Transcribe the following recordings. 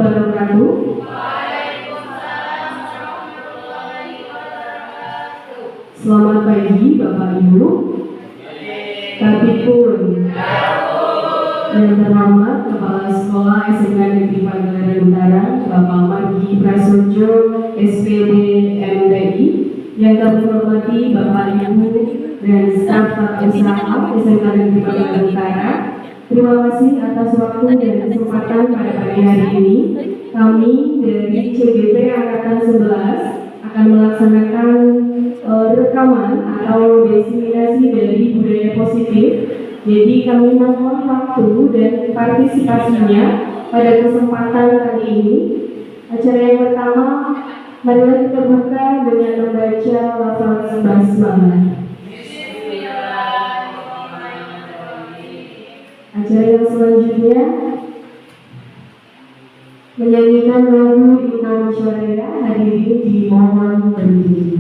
wabarakatuh. Selamat pagi Bapak Ibu. Kapipun. Yang terhormat Kepala Sekolah SMK Negeri Pangandaran Utara Bapak Margi Prasojo SPD MTI. Yang kami hormati Bapak Ibu dan staf usaha SMK Negeri Pangandaran Utara. Terima kasih atas waktu dan kesempatan pada pagi hari ini. Kami dari CGP Angkatan 11 akan melaksanakan rekaman atau diseminasi dari budaya positif. Jadi kami mohon waktu dan partisipasinya pada kesempatan kali ini. Acara yang pertama, marilah kita buka dengan membaca lafaz basmalah. Acara yang selanjutnya menyanyikan lagu Inna Syariah. Hadirin dimohon berdiri.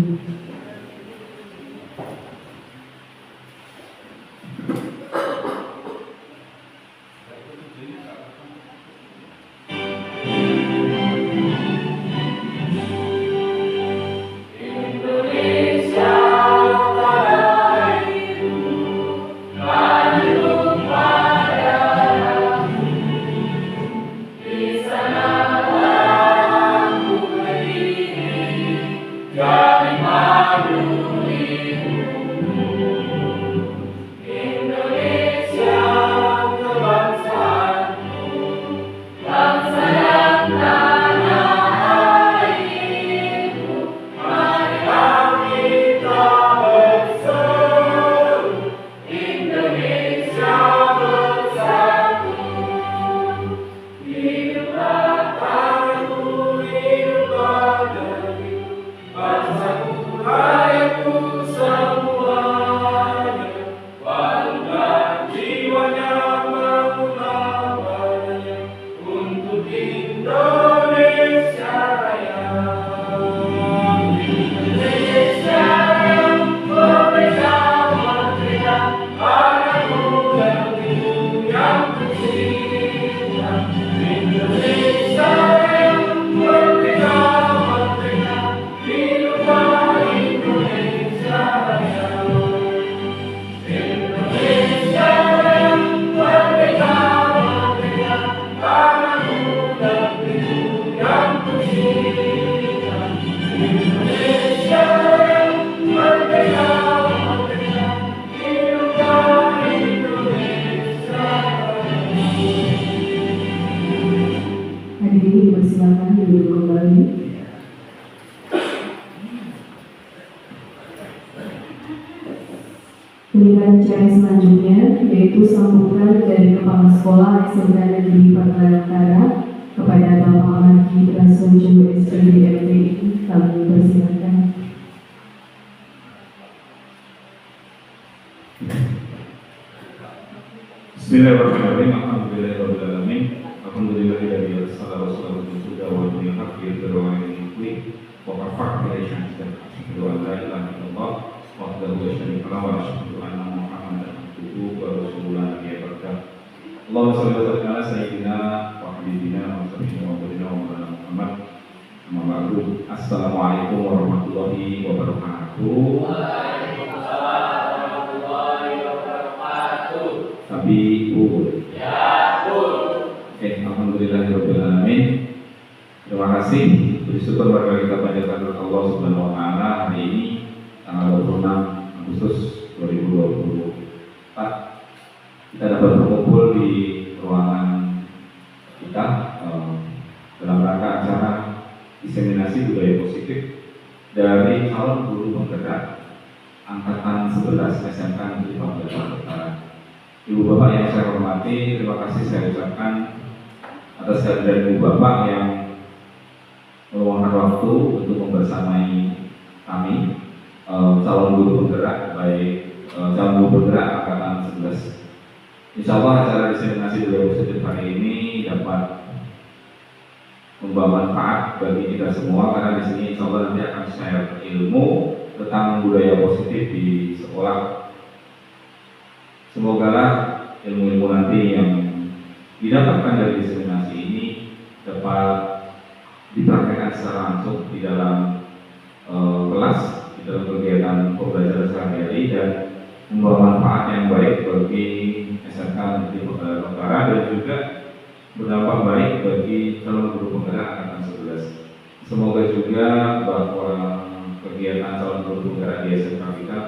Silakan duduk kembali. Pilihan acara selanjutnya yaitu sambutan dari Kepala Sekolah SMK Negeri Pangandaran Utara kepada Bapak Margi Prasojo SPD MTI. Kami persilakan. Bismillahirrahmanirrahim. Alhamdulillahirrahmanirrahim. Alhamdulillahirrahmanirrahim. Assalamualaikum warahmatullahi wabarakatuh. Wa kafar bilaishan dan asyhadu an la ilaha illallah wahdahu la syarika lahu wa asyhadu anna Muhammadan abduhu wa rasuluhu la nabiyya ba'dahu. Allahumma shalli wa sallim ala sayyidina wa habibina wa sayyidina wa nabiyina wa maulana Muhammad. Amma ba'du. Assalamualaikum warahmatullahi wabarakatuh. Waalaikumsalam warahmatullahi wabarakatuh. Tapi ya Bu. Alhamdulillahirrahmanirrahim. Terima kasih, bersyukur kepada kita panjatkan Allah Subhanahu wa Ta'ala hari ini tanggal 26 Agustus 2024 kita dapat berkumpul di ruangan kita dalam rangka acara diseminasi budaya positif dari calon guru penggerak angkatan 11 SMK Negeri Pangandaran Utara. Ibu Bapak yang saya hormati, terima kasih saya ucapkan atas kehadiran Ibu Bapak yang meluangkan waktu untuk membersamai kami calon guru penggerak, baik calon guru penggerak angkatan 11. Insya Allah acara diseminasi budaya positif hari ini dapat membawa manfaat bagi kita semua, karena di sini insya Allah nanti akan share ilmu tentang budaya positif di sekolah. Semoga ilmu-ilmu nanti yang didapatkan dari diseminasi ini dapat dipraktekkan secara langsung di dalam kelas, di dalam kegiatan pembelajaran sehari-hari, dan membawa manfaat yang baik bagi SMK Negeri Penggerak Utara dan juga berdampak baik bagi calon guru penggerak angkatan 11. Semoga juga bahwa kegiatan calon guru penggerak di SMK kita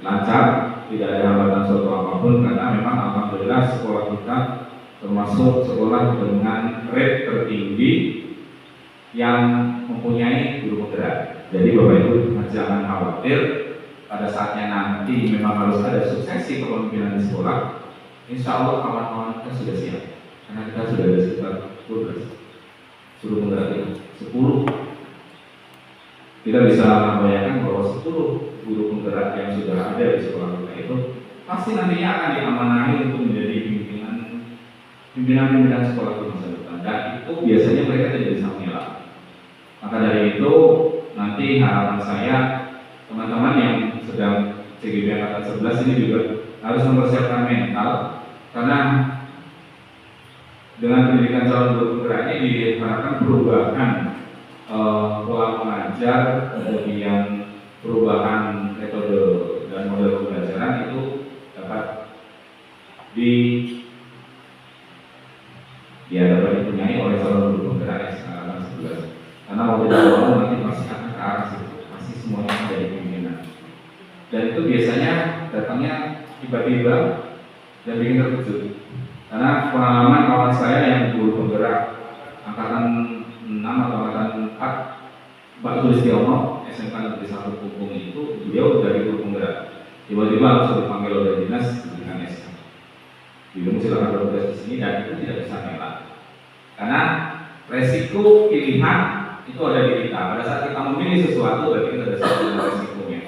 lancar, tidak ada hambatan suatu apapun, karena memang alhamdulillah sekolah kita termasuk sekolah dengan rate tertinggi yang mempunyai guru penggerak. Jadi Bapak Ibu jangan khawatir, pada saatnya nanti memang harus ada suksesi kepemimpinan di sekolah. Insya Allah kawan-kawan kita sudah siap, karena kita sudah ada sekitar 12 guru penggerak itu, 10. Kita bisa membayangkan bahwa 10 guru penggerak yang sudah ada di sekolah kita itu pasti nantinya akan diamanahi untuk menjadi pimpinan sekolah di masa depan, dan itu biasanya mereka tidak bisa mengelak. Maka dari itu nanti harapan saya teman-teman yang sedang CGB angkatan 11 ini juga harus mempersiapkan mental, karena dengan pendidikan calon guru penggerak ini diharapkan perubahan pola mengajar, kemudian perubahan metode dan model pembelajaran itu dapat dapat dipunyai oleh calon guru penggerak angkatan 11. Karena mau tidak mau nanti pasti akan ke arah situ, pasti semuanya menjadi pimpinan. Dan itu biasanya datangnya tiba-tiba dan bikin terkejut. Karena pengalaman kawan saya yang guru penggerak angkatan 6 atau angkatan 4, Pak Sulistiono, SMK Negeri 1 Pupung itu, beliau dari guru penggerak. Tiba-tiba langsung dipanggil oleh dinas pendidikan SK. Beliau silakan bertugas di sini, dan itu tidak bisa mengelak. Karena resiko pilihan itu ada di kita. Pada saat kita memilih sesuatu, berarti kita ada siap dengan resikonya,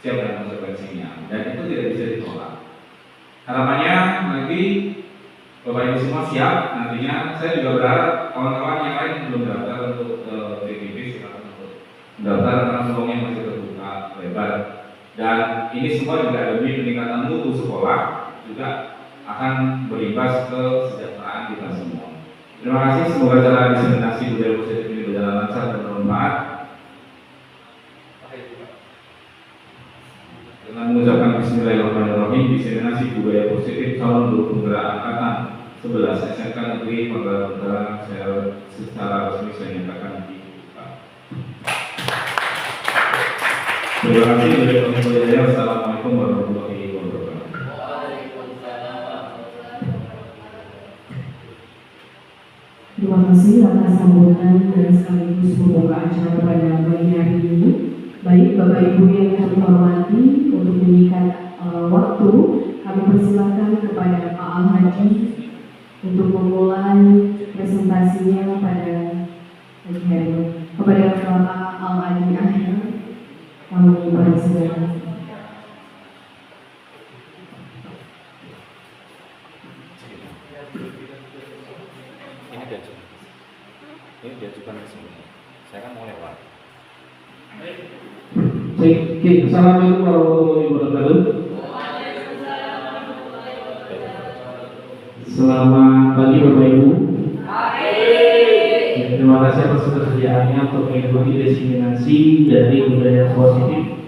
siap dengan konsekuensinya, dan itu tidak bisa ditolak. Harapannya lagi Bapak Ibu semua siap. Nantinya saya juga berharap kawan-kawan yang lain yang belum daftar untuk PTB silakan untuk mendaftar, karena peluangnya masih terbuka lebar. Dan ini semua juga demi peningkatan mutu sekolah, juga akan berimbas ke kesejahteraan kita semua. Terima kasih, semoga cara diseminasi budaya positif ini berjalan lancar dan bermanfaat. Dengan mengucapkan Bismillahirrahmanirrahim, diseminasi budaya positif calon guru penggerak angkatan 11 SMK Negeri Penggerak Utara secara resmi saya nyatakan dibuka. Terima kasih. Assalamualaikum warahmatullahi wabarakatuh. Terima kasih atas sambutan dan sekaligus pembuka acara pada pagi hari ini. Baik Bapak Ibu yang kami hormati, untuk menyingkat waktu, kami persilakan kepada Pak Al-Haji untuk memulai presentasinya pada pagi hari ini. Kepada Bapak Al-Haji Akhir, kami persilakan. Ini diajukan ke sini. Saya kan mau lewat. Oke, assalamualaikum warahmatullahi wabarakatuh. Selamat pagi Bapak Ibu. Terima kasih atas ketersediaannya untuk mengikuti diseminasi dari budaya positif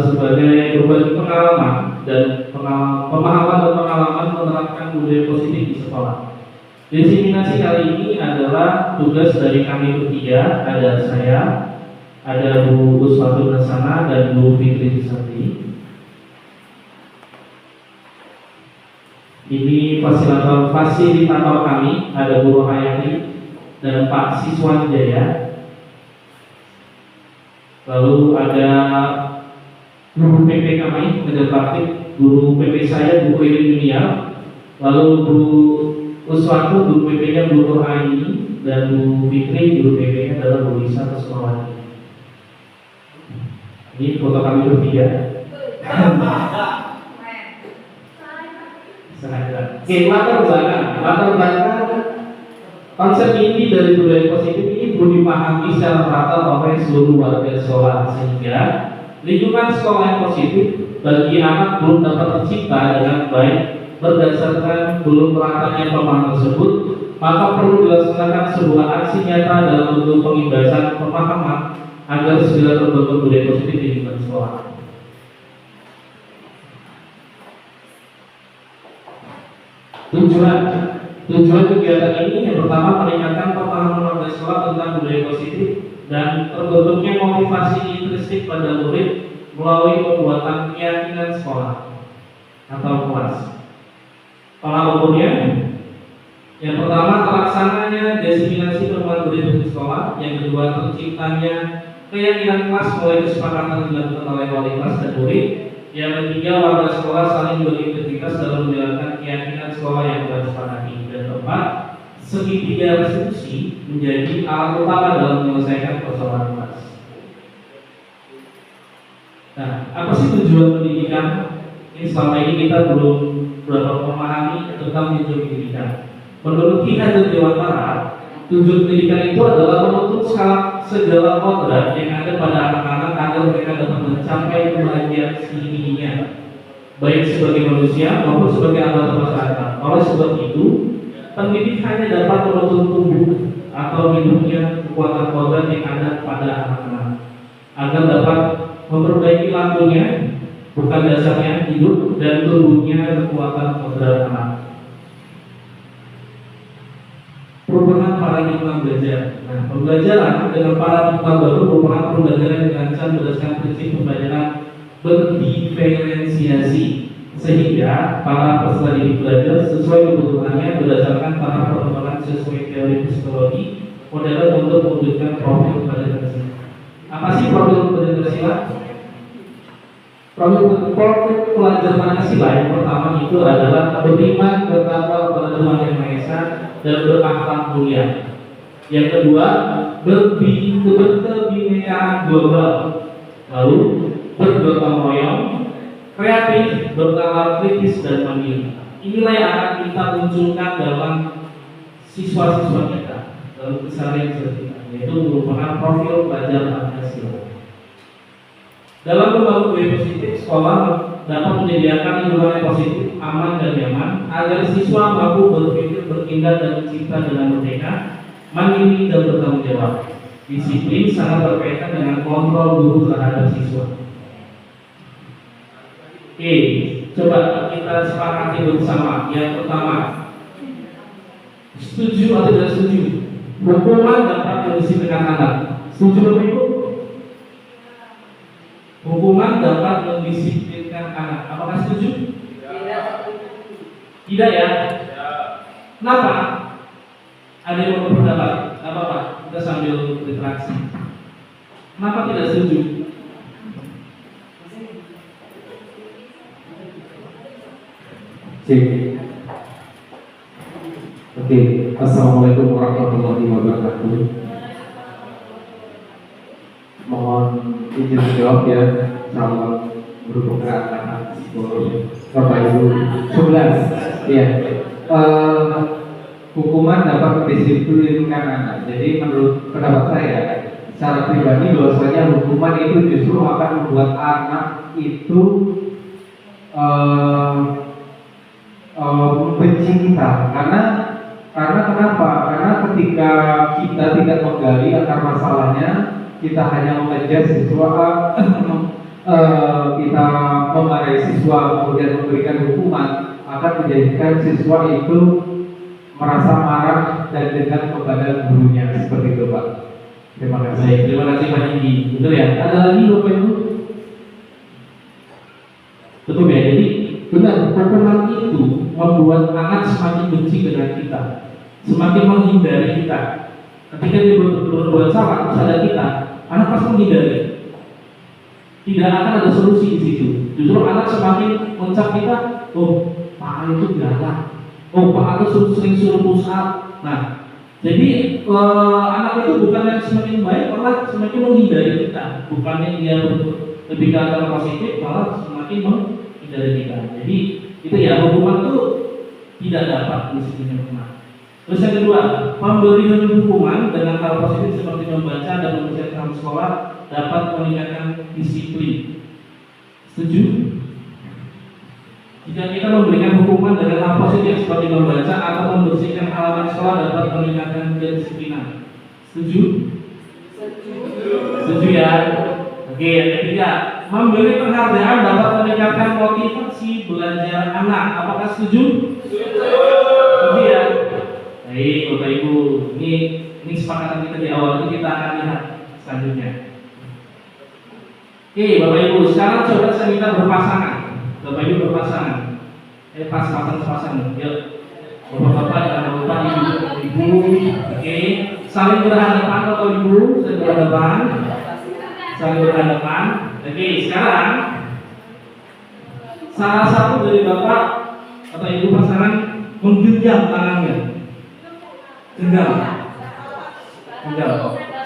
sebagai berbagi pengalaman dan pemahaman dan pengalaman menerapkan budaya positif di sekolah. Diseminasi kali ini adalah tugas dari kami bertiga, ada saya, ada Bu Uswatul Nasana dan Bu Fitri Susanti. Ini fasilitator kami, ada Bu Rohayati dan Pak Siswan Jaya. Lalu ada guru PP kami, kerja praktik, guru PP saya Bu Irin Junior. Lalu Bu Uswatu, guru PP-nya Bu Rohayati, dan Bu Fitri, guru PP-nya adalah Bu Lisa Kusmawati. Ini foto kami bertiga. Oke, latar belakang konsep inti dari budaya positif ini perlu dipahami secara merata oleh seluruh warga sekolah, sehingga lingkungan sekolah yang positif bagi anak belum dapat tercipta dengan baik berdasarkan belum meratanya pemahaman tersebut. maka perlu dilaksanakan sebuah aksi nyata dalam bentuk pengibasan pemahaman agar segera terbentuk budaya positif di lingkungan sekolah. Tujuan kegiatan ini yang pertama meningkatkan pemahaman warga sekolah tentang budaya positif dan terbentuknya motivasi intrinsik pada murid melalui pembuatan keyakinan sekolah atau kelas. Pola ukurnya, yang pertama terlaksananya desiminasi pemahaman budaya di sekolah, yang kedua terciptanya keyakinan kelas melalui kesepakatan dilakukan oleh wali kelas dan murid, yang ketiga warga sekolah saling berintegritas dalam menjalankan keyakinan sekolah yang telah disepakati, dan keempat segitiga restitusi menjadi alat utama dalam menyelesaikan persoalan kelas. Nah, apa sih tujuan pendidikan? Ini selama ini kita belum berapa memahami tentang tujuan pendidikan. Menurut Ki Hajar Dewantara, tujuan pendidikan itu adalah menuntut segala kodrat yang ada pada anak-anak agar mereka dapat mencapai kebahagiaan setinggi-tingginya, baik sebagai manusia maupun sebagai anggota masyarakat. Oleh sebab itu, pendidik hanya dapat menuntut tumbuh atau hidupnya kekuatan kodrat yang ada pada anak-anak agar dapat memperbaiki lambungnya, bukan dasarnya hidup dan tumbuhnya kekuatan kodrat anak. Perubahan paradigma belajar. Nah, pembelajaran dengan paradigma baru merupakan pembelajaran yang dirancang berdasarkan prinsip pembelajaran berdiferensiasi, sehingga para peserta didik belajar sesuai kebutuhannya berdasarkan taraf perkembangan sesuai teori psikologi modern untuk mewujudkan profil Pancasila. Apa sih profil Pancasila? Profil pelajar Pancasila yang pertama itu adalah beriman, bertakwa kepada Tuhan Yang Maha Esa dan berakhlak mulia. Yang kedua, berkebinekaan global, lalu bergotong royong, kreatif, bernalar kritis dan mandiri. Inilah yang akan kita munculkan dalam siswa-siswa kita dalam keseharian kita, yaitu merupakan profil pelajar Pancasila. Dalam membangun budaya positif, sekolah dapat menyediakan lingkungan yang positif, aman dan nyaman agar siswa mampu berpikir, bertindak dan mencipta dengan merdeka, mandiri dan bertanggung jawab. Disiplin sangat berkaitan dengan kontrol guru terhadap siswa. Oke, coba kita sepakati bersama. Yang pertama, setuju atau tidak setuju? Hukuman dapat mendisiplinkan anak. Setuju Bapak Ibu? Hukuman dapat mendisiplinkan anak. Apakah setuju? Tidak ya? Kenapa? Ada yang mau berpendapat? Tidak apa-apa, kita sambil berinteraksi. Kenapa tidak setuju? Oke, Assalamualaikum warahmatullahi wabarakatuh. Mohon izin jawab ya, calon guru penggerak Bapak Ibu 11. Ya, hukuman dapat mendisiplinkan anak. Jadi menurut pendapat saya, secara pribadi bahwasanya hukuman itu justru akan membuat anak itu membenci kita. Karena kenapa? Karena ketika kita tidak menggali akar masalahnya, kita hanya mengejar siswa, kita memarahi siswa kemudian memberikan hukuman, akan menjadikan siswa itu merasa marah dan dendam kepada gurunya, seperti itu Pak. Terima kasih. Baik, terima kasih Pak Indi. Betul ya? Ada lagi Bapak Ibu? Betul ya? Jadi benar, hukuman itu membuat anak semakin benci dengan kita, semakin menghindari kita. Ketika dia berbuat salah kepada kita, anak pasti menghindari. Tidak akan ada solusi di situ. Justru anak semakin mencap kita, oh Pak itu galak, oh Pak itu sering suruh push up. Nah, jadi anak itu bukannya semakin baik, malah semakin menghindari kita. Bukannya dia lebih ke arah positif, malah semakin menghindari kita. Jadi itu ya, hukuman itu tidak dapat disiplinkan anak. Terus yang kedua, pemberian hukuman dengan hal positif seperti membaca dan mempersiapkan sekolah dapat meningkatkan disiplin. Setuju? Jika Jika kita memberikan hukuman dengan hal positif seperti membaca atau membersihkan halaman sekolah dapat meningkatkan kedisiplinan. Setuju? Setuju ya? Oke, yang ketiga, memberi penghargaan dapat meningkatkan motivasi belajar anak. Apakah setuju? Setuju ya? Baik, Bapak Ibu, ini kesepakatan kita di awal ini, kita akan lihat selanjutnya. Oke, Bapak Ibu, sekarang coba saya minta berpasangan. Bapak Ibu berpasangan. Pasang. Yuk. Bapak-bapak dan bapak ibu. Oke. Saling berhadapan atau ibu, saling berhadapan. Oke, sekarang salah satu dari bapak atau ibu pasangan menggenggam tangannya. Genggam.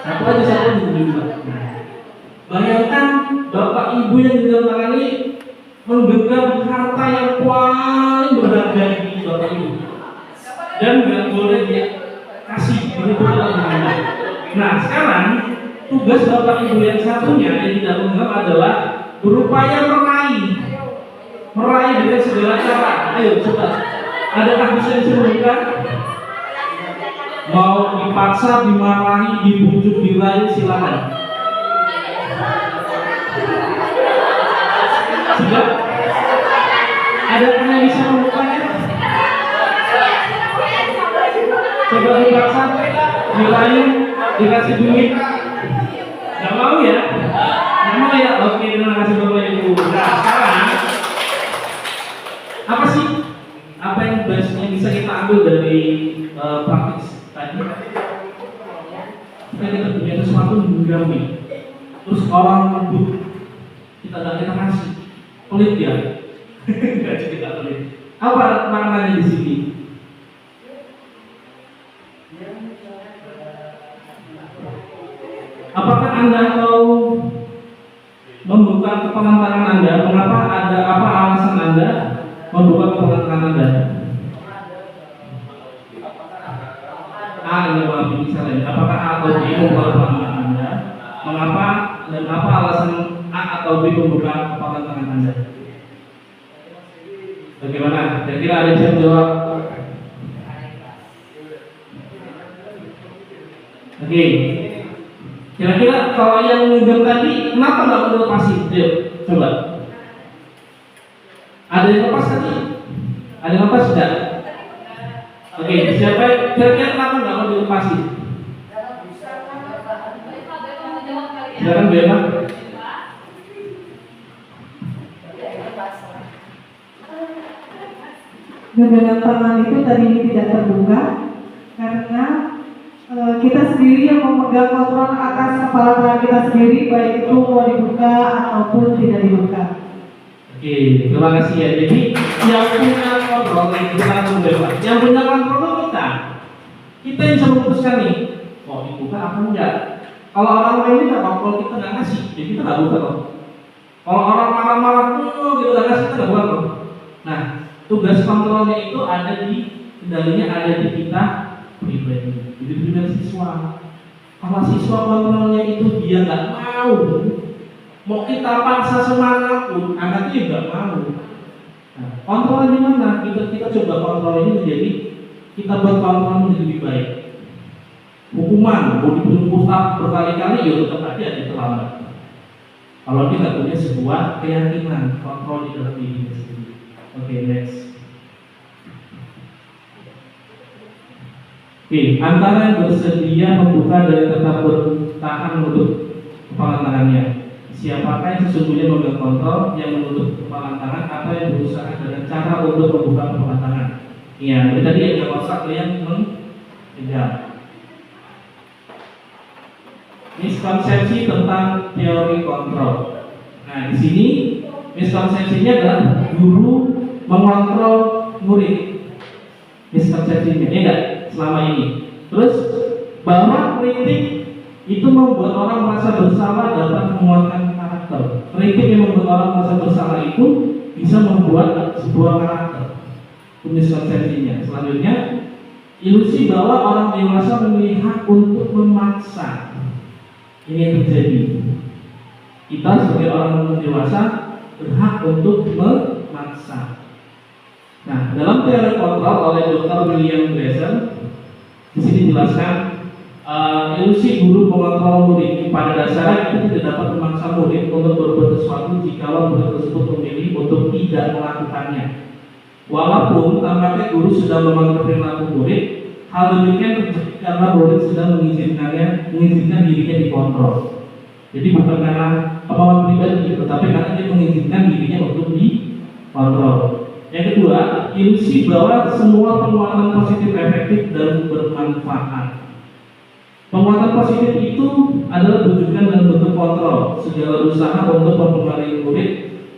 Satu aja juga. Bayangkan bapak ibu yang genggam tangan ini menggenggam harta yang paling berharga di bapak ibu, dan nggak boleh dia kasih begitu. Nah, sekarang tugas bapak ibu yang satunya yang tidak menggenggam adalah berupaya meraih dengan segala cara. Ayo coba, adakah bisa disebutkan? Mau dipaksa, dimarahi, dibujuk, dirayu, silakan. Sudah? Ada yang bisa membukanya? Coba dipaksa, dirayu, dikasih duit. Gak mau ya? Gak mau ya? Oke, terima kasih Bapak Ibu. Nah, sekarang apa sih? Apa yang bisa kita ambil dari praktis tadi? Supaya kita punya sesuatu mengganggu. Terus orang rebut, kita kasih. Pelit ya? Enggak juga pelit. Apa maknanya di sini? Apakah Anda mau membuka kepengan tangan Anda? Mengapa ada apa alasan Anda membuka kepengan tangan Anda? Anda mau misalnya, apakah A atau B membuka kepengan tangan Anda? Mengapa dan apa alasan A atau B membuka kepengan tangan Anda? Bagaimana? Kira-kira ada yang jawab? Oke. Kira-kira kalau yang ngegam tadi, kenapa nggak mau lepasin? Ayo, coba. Ada yang lepas tadi? Ada yang lepas tidak? Oke, siapa? Kira-kira kenapa nggak mau dilepasin? Silakan Bella. Genggam tangan itu tadi tidak terbuka karena kita sendiri yang memegang kontrol atas kepala tangan kita sendiri, baik itu mau dibuka ataupun tidak dibuka. Oke, terima kasih ya. Jadi yang punya kontrol kita langsung bebas. Yang punya kontrol kita yang bisa memutuskan nih, mau dibuka apa enggak. Kalau orang lain ini nggak kontrol, kita nggak kasih, jadi kita nggak buka loh. Kalau orang marah-marah kita nggak kasih, kita nggak buka loh. Nah, tugas kontrolnya itu ada di kendalinya ada di kita pribadi, jadi dengan siswa. Kalau siswa kontrolnya itu dia nggak mau kita paksa semanapun, anaknya juga mau. Nah, kontrolnya di mana? Kita coba kontrol ini menjadi kita buat kontrol menjadi lebih baik. Hukuman, mau dibungkus berkali-kali, ya tetap aja ada terlambat. Kalau kita punya sebuah keyakinan kontrol di dalam diri sendiri. Oke, next. Oke, antara yang bersedia membuka dan tetap bertahan menutup kepala tangannya. Siapakah yang sesungguhnya memegang kontrol, yang menutup kepala tangan, atau yang berusaha dengan cara untuk membuka kepala tangan? Iya, tadi yang masak yang mengejar. Miskonsepsi tentang teori kontrol. Nah, di sini miskonsepsinya adalah guru mengontrol murid. Miskonsepsinya, ya enggak? Selama ini. Terus bahwa kritik itu membuat orang merasa bersalah dapat menguatkan karakter. Kritik yang membuat orang merasa bersalah itu bisa membuat sebuah karakter. Miskonsepsinya. Selanjutnya, ilusi bahwa orang dewasa memiliki hak untuk memaksa. Ini yang terjadi. Kita sebagai orang dewasa berhak untuk memaksa. Nah, dalam teori kontrol oleh Dr. William Glasser, di sini dijelaskan ilusi guru mengontrol murid. Pada dasarnya itu tidak dapat memaksa murid untuk berbuat sesuatu jika murid tersebut memilih untuk tidak melakukannya. Walaupun tampaknya guru sudah mengontrol perilaku murid, hal demikian terjadi karena murid sudah mengizinkan dirinya dikontrol. Jadi bukan karena kemauan pribadi, tetapi karena dia mengizinkan dirinya untuk dikontrol. Yang kedua, ilusi bahwa semua penguatan positif efektif dan bermanfaat. Penguatan positif itu adalah rujukan dan bentuk kontrol segala usaha untuk mempengaruhi murid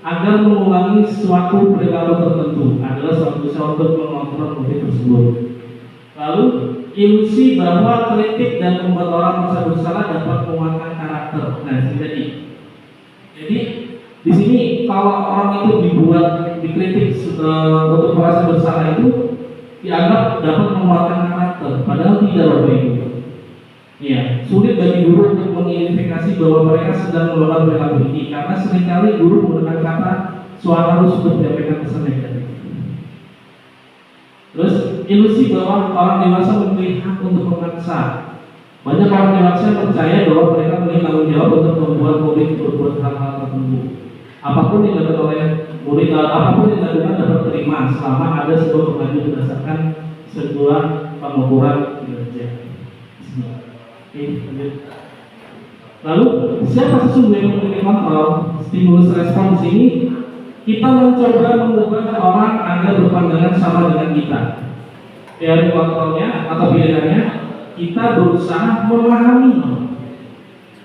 agar mengulangi suatu perilaku tertentu adalah suatu usaha untuk mengontrol murid tersebut. Lalu, ilusi bahwa kritik dan membuat orang merasa bersalah dapat menguatkan karakter. Nah, jadi di sini kalau orang itu dikritik untuk merasa bersalah itu dianggap dapat menguatkan karakter, padahal tidak, Bapak Ibu. Ya, sulit bagi guru untuk mengidentifikasi bahwa mereka sedang melakukan perilaku ini karena seringkali guru menggunakan kata suara harus menyampaikan pesan negatif. Terus ilusi bahwa orang dewasa memiliki hak untuk memaksa. Banyak orang dewasa percaya bahwa mereka memiliki tanggung jawab untuk membuat murid berbuat hal-hal tertentu. Apapun yang dilakukan oleh murid, apapun yang dilakukan dapat terima selama ada sebuah pengajuan berdasarkan sebuah pengukuran kinerja. Lalu siapa sesungguhnya yang memiliki kontrol? Stimulus respon di sini kita mencoba mengubah orang agar berpandangan sama dengan kita. Teori kontrolnya atau pilihannya kita berusaha memahami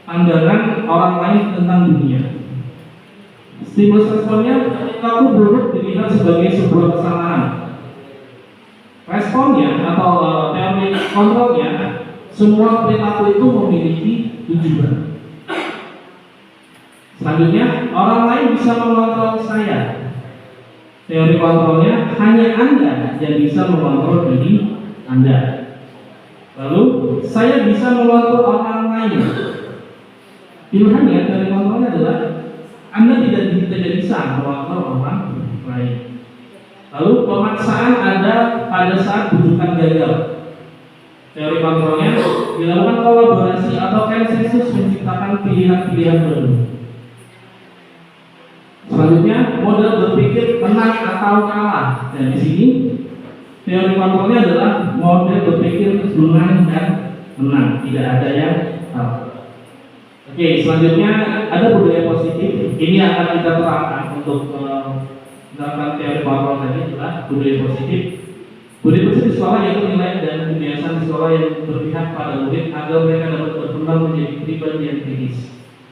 pandangan orang lain tentang dunia. Stimulus responnya perilaku buruk dilihat sebagai sebuah kesalahan. Responnya atau teori kontrolnya, semua perilaku itu memiliki tujuan. Selanjutnya, orang lain bisa mengontrol saya. Teori kontrolnya, hanya Anda yang bisa mengontrol diri Anda. Lalu, saya bisa mengontrol orang lain. Pilihannya, teori kontrolnya adalah Anda tidak bisa mengontrol orang lain. Lalu, pemaksaan ada pada saat bujukan gagal. Teori kontrolnya dilakukan kolaborasi atau konsensus menciptakan pilihan-pilihan baru. Selanjutnya, model berpikir menang atau kalah. Dan di sini teori kontrolnya adalah model berpikir menang dan menang, tidak ada yang kalah. Oke, selanjutnya ada budaya positif. Ini akan kita terapkan untuk menerapkan teori kontrol tadi adalah budaya positif. Budaya positif di sekolah yaitu nilai dan kebiasaan di sekolah yang berpihak pada murid agar mereka dapat berkembang menjadi pribadi yang kritis,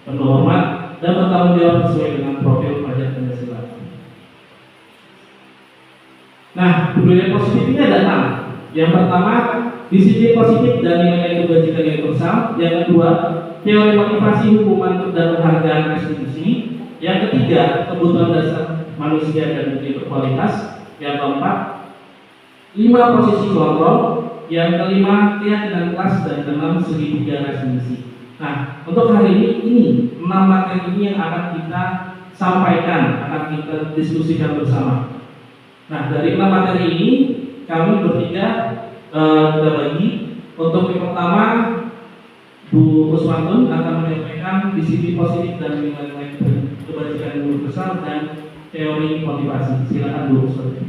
penuh hormat, dan bertanggung jawab sesuai dengan profil pelajar Pancasila. Nah, budaya positif ini ada 6. Yang pertama, disiplin positif dan nilai kebajikan universal. Yang kedua, teori motivasi hukuman dan penghargaan restitusi. Yang ketiga, kebutuhan dasar manusia dan budi berkualitas. Yang keempat, 5 posisi kontrol. Yang kelima, keyakinan kelas. Dan keenam, segitiga restitusi. Nah, untuk hari ini 6 materi ini yang akan kita sampaikan, akan kita diskusikan bersama. Nah, dari 6 materi ini kami bertiga kita bagi. Untuk yang pertama, Bu Uswantun akan menyampaikan disiplin positif dan nilai-nilai kebajikan universal dan teori motivasi. Silakan Bu Uswantun.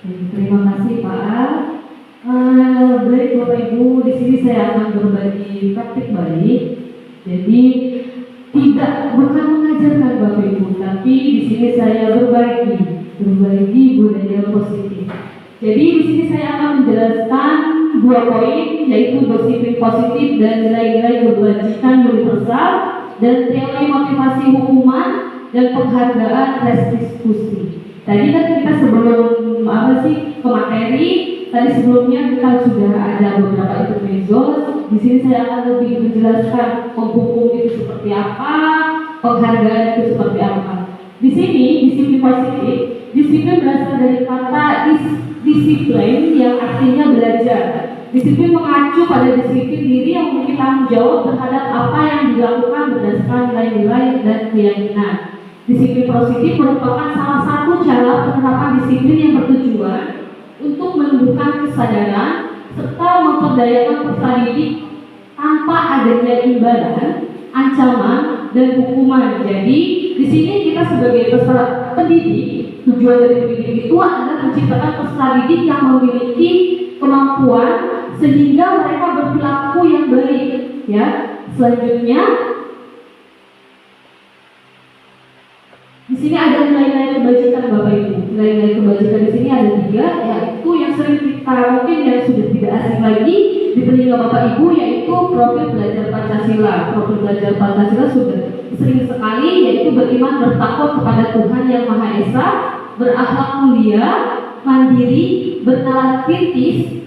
Terima kasih Pak. Baik Bapak Ibu, di sini saya akan berbagi praktik baik. Jadi bukan mengajarkan Bapak Ibu, tapi di sini saya berbagi budaya positif. Jadi di sini saya akan menjelaskan 2 poin, yaitu disiplin positif dan nilai-nilai kebajikan universal dan teori motivasi hukuman dan penghargaan restitusi. Tadi kan kita sebelum ke materi, tadi sebelumnya kita sudah ada beberapa intermezzo. Di sini saya akan lebih menjelaskan penghukum itu seperti apa, penghargaan itu seperti apa. Di sini disiplin positif, disiplin berasal dari kata disiplin yang artinya belajar. Disiplin mengacu pada disiplin diri yang memiliki tanggung jawab terhadap apa yang dilakukan berdasarkan nilai-nilai dan keyakinan. Disiplin positif merupakan salah satu cara penerapan disiplin yang bertujuan untuk menumbuhkan kesadaran serta memperdayakan peserta didik tanpa adanya imbalan, ancaman, dan hukuman. Jadi di sini kita sebagai peserta pendidik, tujuan dari pendidik itu adalah menciptakan peserta didik yang memiliki kemampuan sehingga mereka berperilaku yang baik. Ya, selanjutnya di sini ada nilai-nilai kebajikan Bapak Ibu. Nilai-nilai kebajikan di sini ada 3, yaitu yang sering kita mungkin yang sudah tidak asing lagi di telinga Bapak Ibu, yaitu profil belajar Pancasila. Profil belajar Pancasila sudah sering sekali, yaitu beriman bertakwa kepada Tuhan yang Maha Esa, berakhlak mulia, mandiri, bernalar kritis,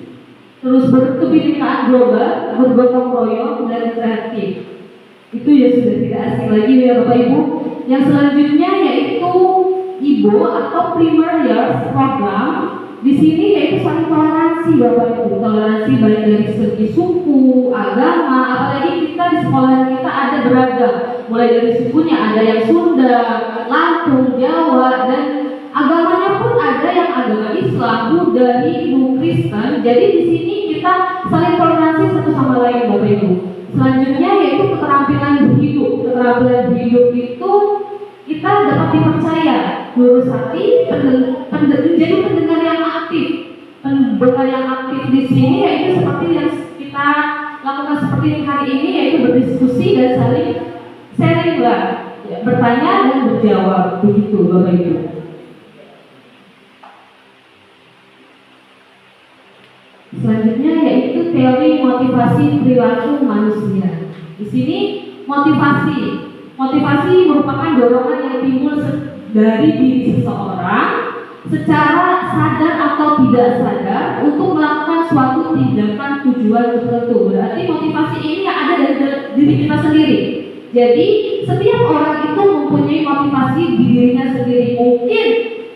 terus berkebinekaan global, bergotong royong, dan kreatif. Itu ya sudah tidak asing lagi ya Bapak Ibu. Yang selanjutnya yaitu IBO atau Premier Years Program. Di sini yaitu saling toleransi Bapak Ibu. Toleransi baik dari segi suku, agama, apalagi kita di sekolah kita ada beragam. Mulai dari sukunya ada yang Sunda, Lampung, Jawa, dan agamanya pun ada yang agama Islam, Buddha, Hindu, Kristen. Jadi di sini kita saling toleransi satu sama lain Bapak Ibu. Selanjutnya yaitu keterampilan berhidup. Keterampilan berhidup itu kita dapat dipercaya, lurus hati, menjadi pendengar yang aktif. Pendengar yang aktif di sini yaitu seperti yang kita lakukan seperti hari ini, yaitu berdiskusi dan saling sharing lah, ya, bertanya dan berjawab, begitu Bapak Ibu. Selanjutnya yaitu teori motivasi perilaku manusia. Di sini motivasi merupakan dorongan yang timbul dari diri seseorang secara sadar atau tidak sadar untuk melakukan suatu tindakan tujuan tertentu. Berarti motivasi ini ada dari diri kita sendiri. Jadi setiap orang itu mempunyai motivasi di dirinya sendiri. Mungkin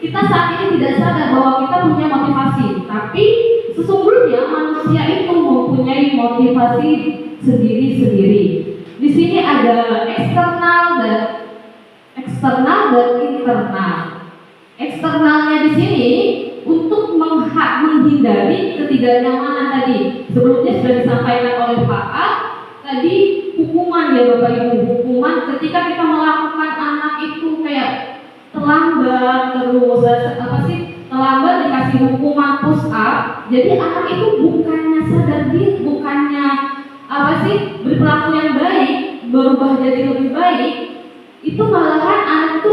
kita saat ini tidak sadar bahwa kita punya motivasi, tapi sesungguhnya manusia itu mempunyai motivasi sendiri-sendiri. Di sini ada eksternal dan internal. Eksternalnya di sini untuk menghindari ketidaknyamanan tadi. Sebelumnya sudah disampaikan oleh Pak A, tadi hukuman ya Bapak Ibu. Hukuman ketika kita melakukan anak itu kayak terlambat, terus terlambat dikasih hukuman push up. Jadi anak itu bukannya sadar diri, bukannya berperilaku yang baik, berubah jadi lebih baik, itu malahan anak itu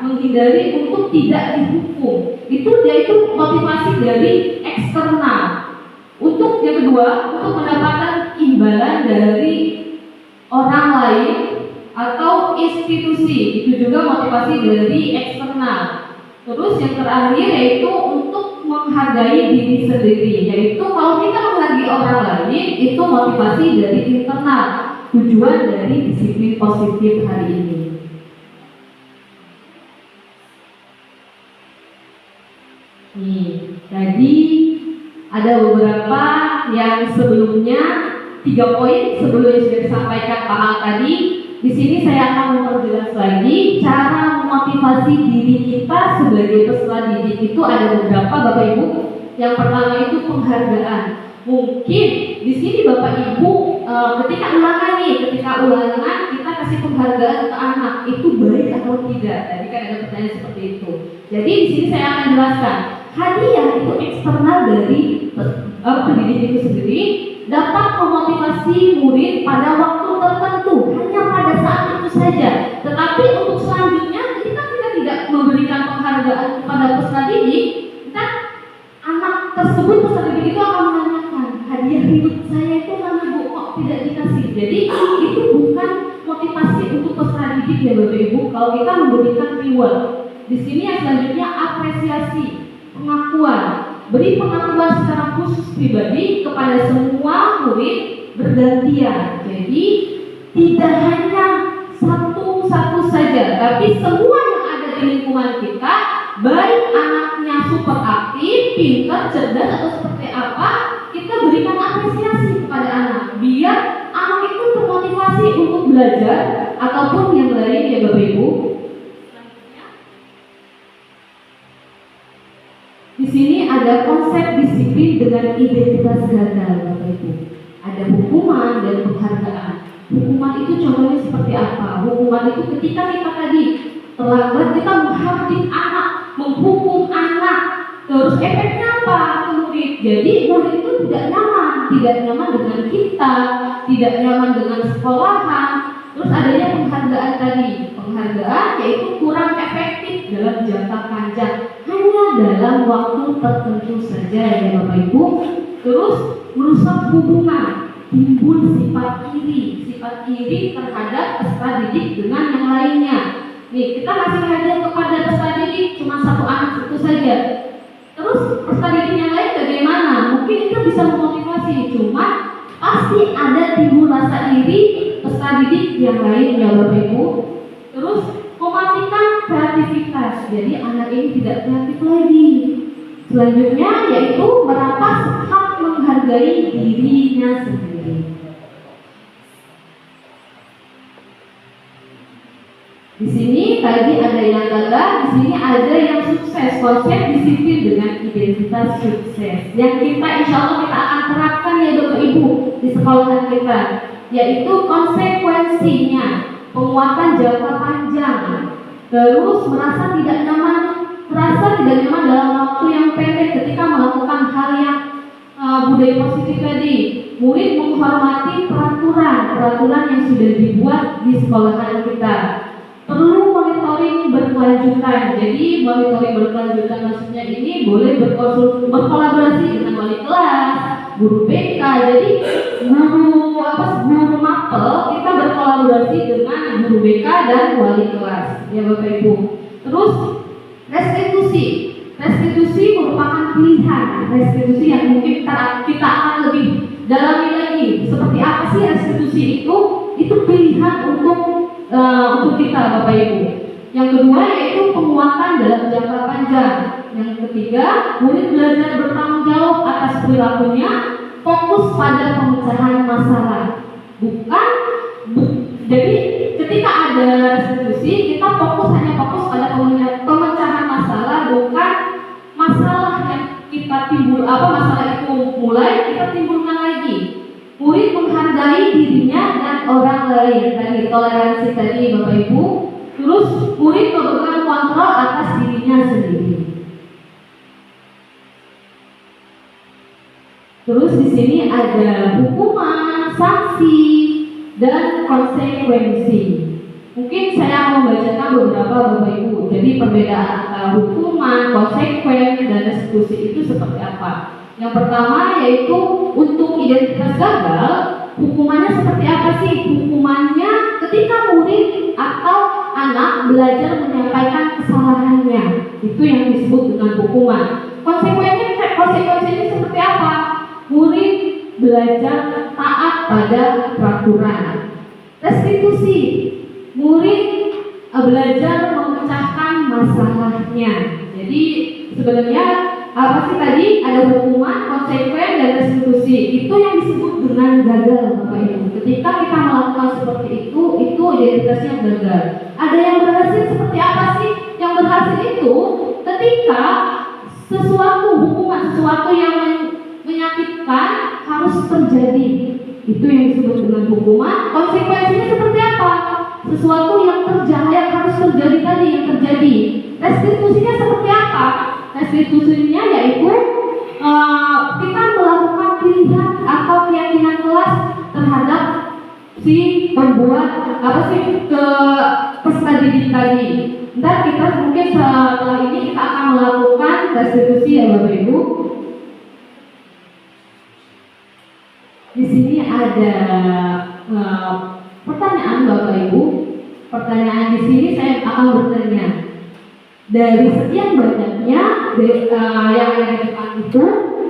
menghindari untuk tidak dihukum. Itu yaitu motivasi dari eksternal. Untuk yang kedua, untuk mendapatkan imbalan dari orang lain atau institusi, itu juga motivasi dari eksternal. Terus yang terakhir yaitu untuk menghargai diri sendiri, yaitu kalau kita menghargai orang lain itu motivasi dari internal, tujuan dari disiplin positif hari ini. Nih, tadi ada beberapa yang sebelumnya 3 poin sebelumnya sudah disampaikan Pak Al tadi. Di sini saya akan memperjelas lagi cara memotivasi diri kita sebagai peserta didik itu ada beberapa Bapak Ibu. Yang pertama itu penghargaan. Mungkin di sini Bapak Ibu ketika ulangan kita kasih penghargaan ke anak itu baik atau tidak? Tadi kan ada pertanyaan seperti itu. Jadi di sini saya akan jelaskan. Hadiah itu eksternal dari pendidik itu sendiri dapat memotivasi murid pada waktu tertentu, hanya pada saat itu saja. Tetapi untuk selanjutnya ketika kita tidak memberikan penghargaan kepada peserta didik, anak tersebut peserta didik itu akan menanyakan, hadiah hidup saya itu mana Bu, kok tidak dikasih? Jadi itu bukan motivasi untuk peserta didik ya Bapak Ibu. Kalau kita memberikan reward, di sini yang selanjutnya apresiasi, pengakuan. Beri pengakuan secara khusus pribadi kepada semua murid bergantian. Jadi tidak hanya satu saja, tapi semua yang ada di lingkungan kita, baik anaknya super aktif, pintar, cerdas atau seperti apa, berikan apresiasi kepada anak, biar anak itu termotivasi untuk belajar ataupun yang lain ya Bapak Ibu. Di sini ada konsep disiplin dengan identitas gagal, Bapak Ibu. Ada hukuman dan penghargaan. Hukuman itu contohnya seperti apa? Hukuman itu ketika kita tadi terlambat, kita menghardik anak, menghukum anak. Terus efeknya apa ke murid? Jadi murid itu tidak nyaman dengan kita, tidak nyaman dengan sekolahan. Terus adanya penghargaan tadi. Penghargaan yaitu kurang efektif dalam jangka panjang, hanya dalam waktu tertentu saja ya Bapak Ibu. Terus merusak hubungan, timbul sifat iri terhadap peserta didik dengan yang lainnya. Nih, kita masih hadiah kepada peserta didik cuma satu anak itu saja. Terus peserta didik yang lain bagaimana? Mungkin itu bisa memotivasi, cuma pasti ada timbul rasa iri peserta didik yang lain ya Bapak Ibu. Terus mematikan kreativitas, jadi anak ini tidak kreatif lagi. Selanjutnya yaitu merampas hak menghargai dirinya sendiri. Di sini tadi ada yang gagal, di sini ada yang sukses. Konsep disiplin dengan identitas sukses yang kita insya Allah kita akan terapkan ya Bapak Ibu di sekolahan kita, yaitu konsekuensinya penguatan jangka panjang. Terus merasa tidak nyaman dalam waktu yang pendek ketika melakukan hal yang budaya positif tadi. Murid menghormati peraturan yang sudah dibuat di sekolahan kita. Perlu monitoring berkelanjutan. Jadi monitoring berkelanjutan maksudnya ini boleh berkolaborasi dengan wali kelas, guru BK. Jadi guru mapel kita berkolaborasi dengan guru BK dan wali kelas ya Bapak Ibu. Terus restitusi merupakan pilihan. Restitusi yang mungkin kita akan lebih dalami lagi. Seperti apa sih restitusi itu? Itu pilihan untuk kita Bapak Ibu. Yang kedua yaitu penguatan dalam jangka panjang. Yang ketiga, murid belajar bertanggung jawab atas perilakunya, fokus pada pemecahan masalah. Jadi ketika ada restitusi, kita hanya fokus pada pemecahan masalah, bukan masalah yang kita masalah itu mulai kita timbulkan lagi. Murid menghargai dirinya dan orang lain, tadi toleransi tadi Bapak Ibu. Terus murid memegang kontrol atas dirinya sendiri. Terus di sini ada hukuman, sanksi, dan konsekuensi. Mungkin saya akan membacakan beberapa Bapak Ibu. Jadi perbedaan antara hukuman, konsekuensi, dan restitusi itu seperti apa? Yang pertama yaitu untuk identitas gagal, hukumannya seperti apa sih? Hukumannya ketika murid atau anak belajar menyampaikan kesalahannya, itu yang disebut dengan hukuman. Konsekuensinya seperti apa? Murid belajar taat pada peraturan. Restitusi, murid belajar memecahkan masalahnya. Jadi sebenarnya apa sih tadi? Ada hukuman, konsekuen, dan restitusi. Itu yang disebut dengan gagal Bapak Ibu. Ketika kita melakukan seperti itu identitasnya gagal. Ada yang berhasil seperti apa sih? Yang berhasil itu ketika sesuatu yang menyakitkan harus terjadi. Itu yang disebut dengan hukuman. Konsekuensinya seperti apa? Sesuatu yang harus terjadi tadi yang terjadi. Restitusinya seperti apa? Restitusinya yaitu kita melakukan pilihan atau keyakinan kelas terhadap si pembuat ke peserta didik tadi. Ntar kita mungkin setelah ini kita akan melakukan restitusi ya Bapak Ibu. Di sini ada pertanyaan Bapak Ibu. Pertanyaan di sini saya akan bertanya. Dari sekian banyaknya yang ada di depan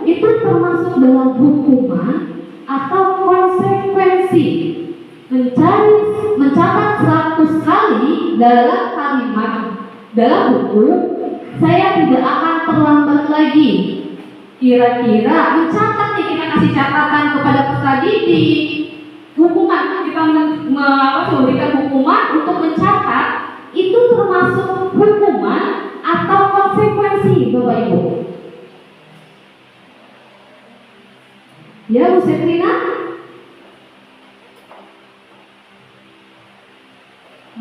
itu termasuk dalam hukuman atau konsekuensi? Mencatat 100 kali dalam kalimat dalam buku, saya tidak akan terlambat lagi. Kira-kira mencatat tadi kita kasih catatan kepada peserta didik, hukuman kita memberikan hukuman untuk mencatat, itu termasuk hukuman atau konsekuensi, Bapak Ibu? Ya, Bu Setrina?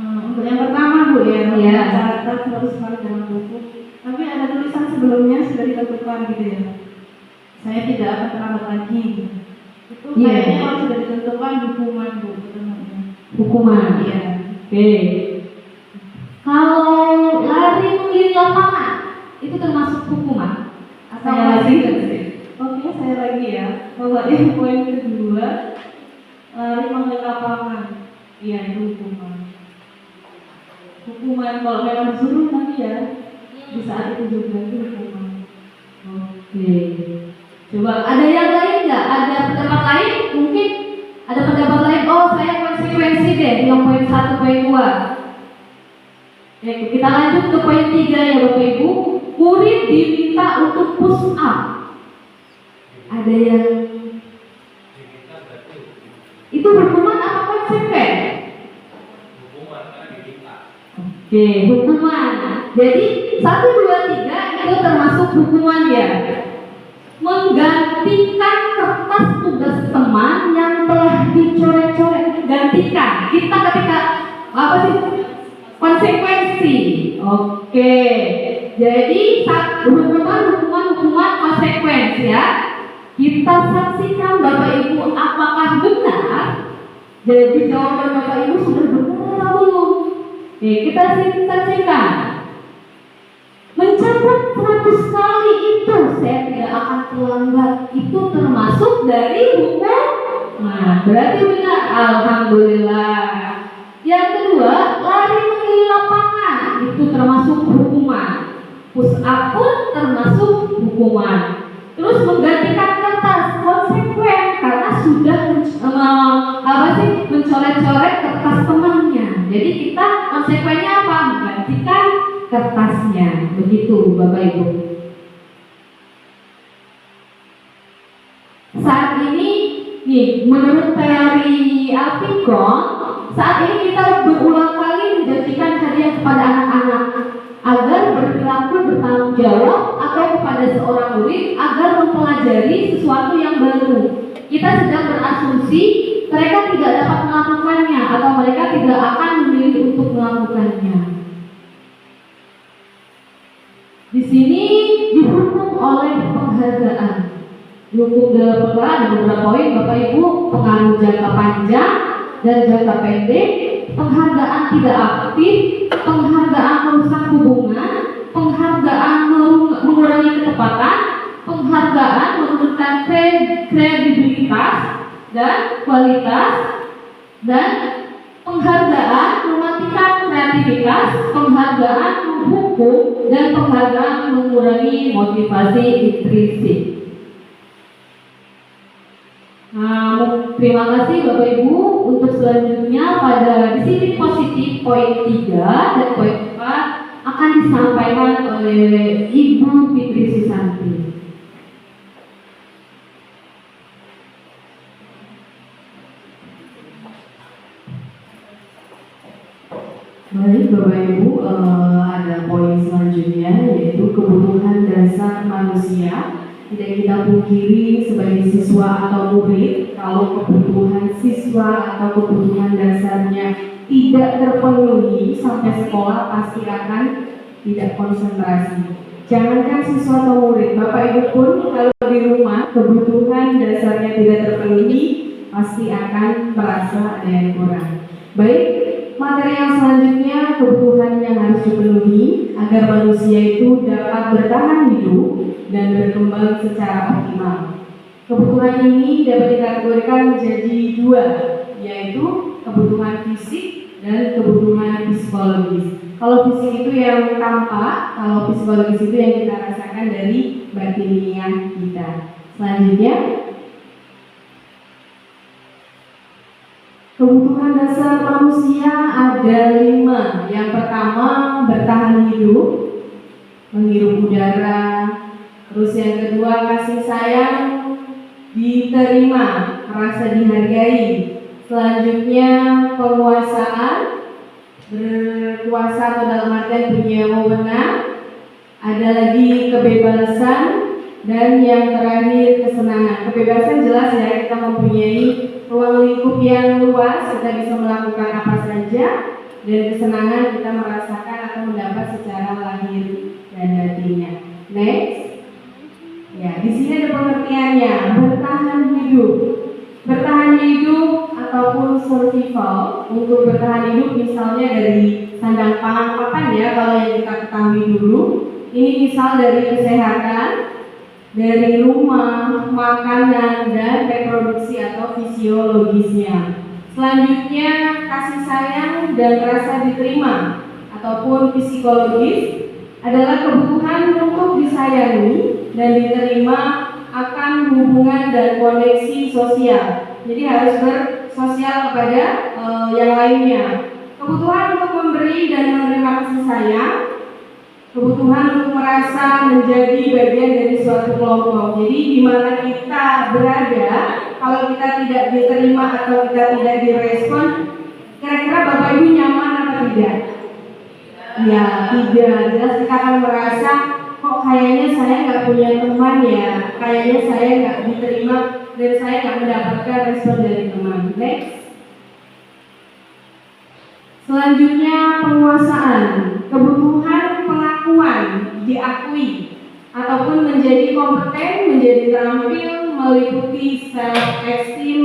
Untuk yang pertama Bu ya, Iya. catat 100 kali dalam buku. Tapi ada tulisan sebelumnya sudah ditentukan gitu ya. Saya tidak akan terlambat lagi. Itu Iya. kayaknya kalau sudah ditentukan hukuman Bu. Namanya. Hukuman. Iya. Oke. Kalau lari mengelilingi lapangan, itu termasuk hukuman? Atau Saya masih? lagi. Oke, saya lagi ya. Bahwa yang poin kedua, lari mengelilingi lapangan. Iya, itu hukuman. Hukuman kalau memang disuruh nanti ya. Di saat itu juga itu hukuman. Oke. Coba ada yang lain nggak? Ada pendapat lain? Mungkin ada pendapat lain. Oh, saya konsekuensi deh. Yang poin 1, poin 2. Ya, kita lanjut ke poin 3 ya Bapak Ibu. Murid diminta untuk push up. Ada yang itu hukuman apa konsekuen? Oke, hukuman. Jadi 1, 2, 3 itu termasuk hukuman ya. Menggantikan kertas tugas teman yang telah dicoret-coret. Gantikan. Kita ketika apa sih? Konsekuensi. Oke. Jadi hukuman konsekuensi ya. Kita saksikan Bapak Ibu apakah benar. Jadi jawaban Bapak Ibu sudah benar atau belum? Oke, kita saksikan. Mencatat 100 kali itu saya tidak akan terlambat. Itu termasuk dari hukum. Nah, berarti benar. Alhamdulillah. Yang kedua, lari mengelilingi lapangan. Itu termasuk hukuman. Push up pun termasuk hukuman. Terus menggantikan kertas konsekuen karena sudah mencoret-coret kertas temannya. Jadi kita konsekuennya apa? Menggantikan kertasnya. Begitu Bapak Ibu. Saat ini nih, menurut teori Alpicron, saat ini kita berulang kali menjanjikan hadiah kepada anak-anak agar berperilaku bertanggung jawab atau kepada seorang murid agar mempelajari sesuatu yang baru. Kita sedang berasumsi mereka tidak dapat melakukannya atau mereka tidak akan memilih untuk melakukannya. Di sini dihukum oleh penghargaan. Dihukum dalam perkara ada beberapa poin Bapak Ibu, pengaruh jangka panjang dan jangka pendek, penghargaan tidak aktif, penghargaan merusak hubungan, penghargaan mengurangi ketepatan, penghargaan menurunkan kredibilitas dan kualitas, dan penghargaan mematikan kreativitas, penghargaan menghukum, dan penghargaan mengurangi motivasi intrinsik. Nah, terima kasih Bapak Ibu. Untuk selanjutnya pada disiplin positif poin 3 dan poin 4 akan disampaikan oleh Ibu Fitri Susanti. Baik Bapak Ibu, ada poin selanjutnya yaitu kebutuhan dasar manusia. Tidak kita pungkiri sebagai siswa atau murid, kalau kebutuhan siswa atau kebutuhan dasarnya tidak terpenuhi sampai sekolah pasti akan tidak konsentrasi. Jangankan siswa atau murid, Bapak Ibu pun kalau di rumah kebutuhan dasarnya tidak terpenuhi pasti akan merasa ada yang kurang. Baik, materi yang selanjutnya kebutuhan yang harus dipenuhi agar manusia itu dapat bertahan hidup dan berkembang secara optimal. Kebutuhan ini dapat dikategorikan menjadi 2, yaitu kebutuhan fisik dan kebutuhan psikologis. Kalau fisik itu yang tampak, kalau psikologis itu yang kita rasakan dari batiniah kita. Selanjutnya, kebutuhan dasar manusia ada 5. Yang pertama, bertahan hidup, menghirup udara. Terus yang kedua, kasih sayang, diterima, merasa dihargai. Selanjutnya penguasaan, berkuasa atau dalam artian punya wewenang. Ada lagi kebebasan, dan yang terakhir kesenangan. Kebebasan jelas ya, kita mempunyai ruang lingkup yang luas, kita bisa melakukan apa saja. Dan kesenangan kita merasakan atau mendapat secara lahir dan batinnya. Next, ya di sini ada pengertiannya. Bertahan hidup, bertahan hidup ataupun survival. Untuk bertahan hidup misalnya dari sandang pangan papan ya, kalau yang kita ketahui dulu. Ini misal dari kesehatan, dari rumah, makanan, dan reproduksi atau fisiologisnya. Selanjutnya kasih sayang dan rasa diterima ataupun psikologis adalah kebutuhan untuk disayangi dan diterima akan hubungan dan koneksi sosial. Jadi harus bersosial kepada yang lainnya. Kebutuhan untuk memberi dan menerima kasih sayang, kebutuhan untuk merasa menjadi bagian dari suatu kelompok. Jadi di mana kita berada, kalau kita tidak diterima atau kita tidak direspon, kira-kira Bapak Ibu nyaman atau tidak? Ya, tidak. Jelas kita akan merasa kok kayaknya saya nggak punya teman ya, kayaknya saya nggak diterima dan saya nggak mendapatkan respon dari teman. Next. Selanjutnya penguasaan, kebutuhan pengakuan, diakui ataupun menjadi kompeten, menjadi terampil, meliputi self-esteem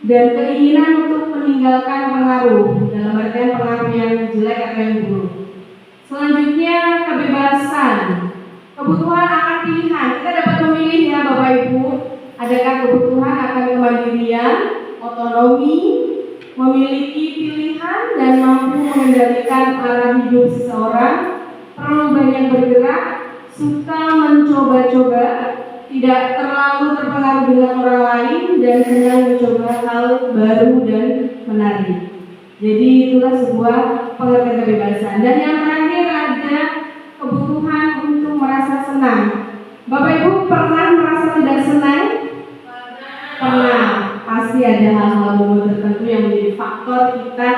dan keinginan untuk meninggalkan pengaruh, dalam artian pengaruh yang jelek atau yang buruk. Selanjutnya kebebasan, kebutuhan akan pilihan. Kita dapat memilih ya Bapak Ibu, adakah kebutuhan akan kemandirian, otonomi, memiliki pilihan dan mampu mengendalikan arah hidup seseorang, perlu banyak bergerak, suka mencoba-coba, tidak terlalu terpengaruh dengan orang lain, dan senang mencoba hal baru dan menarik. Jadi itulah sebuah pengertian kebebasan. Dan yang terakhir ada kebutuhan untuk merasa senang. Bapak Ibu pernah merasa tidak senang? Pernah. Pasti ada hal-hal tertentu yang menjadi faktor kita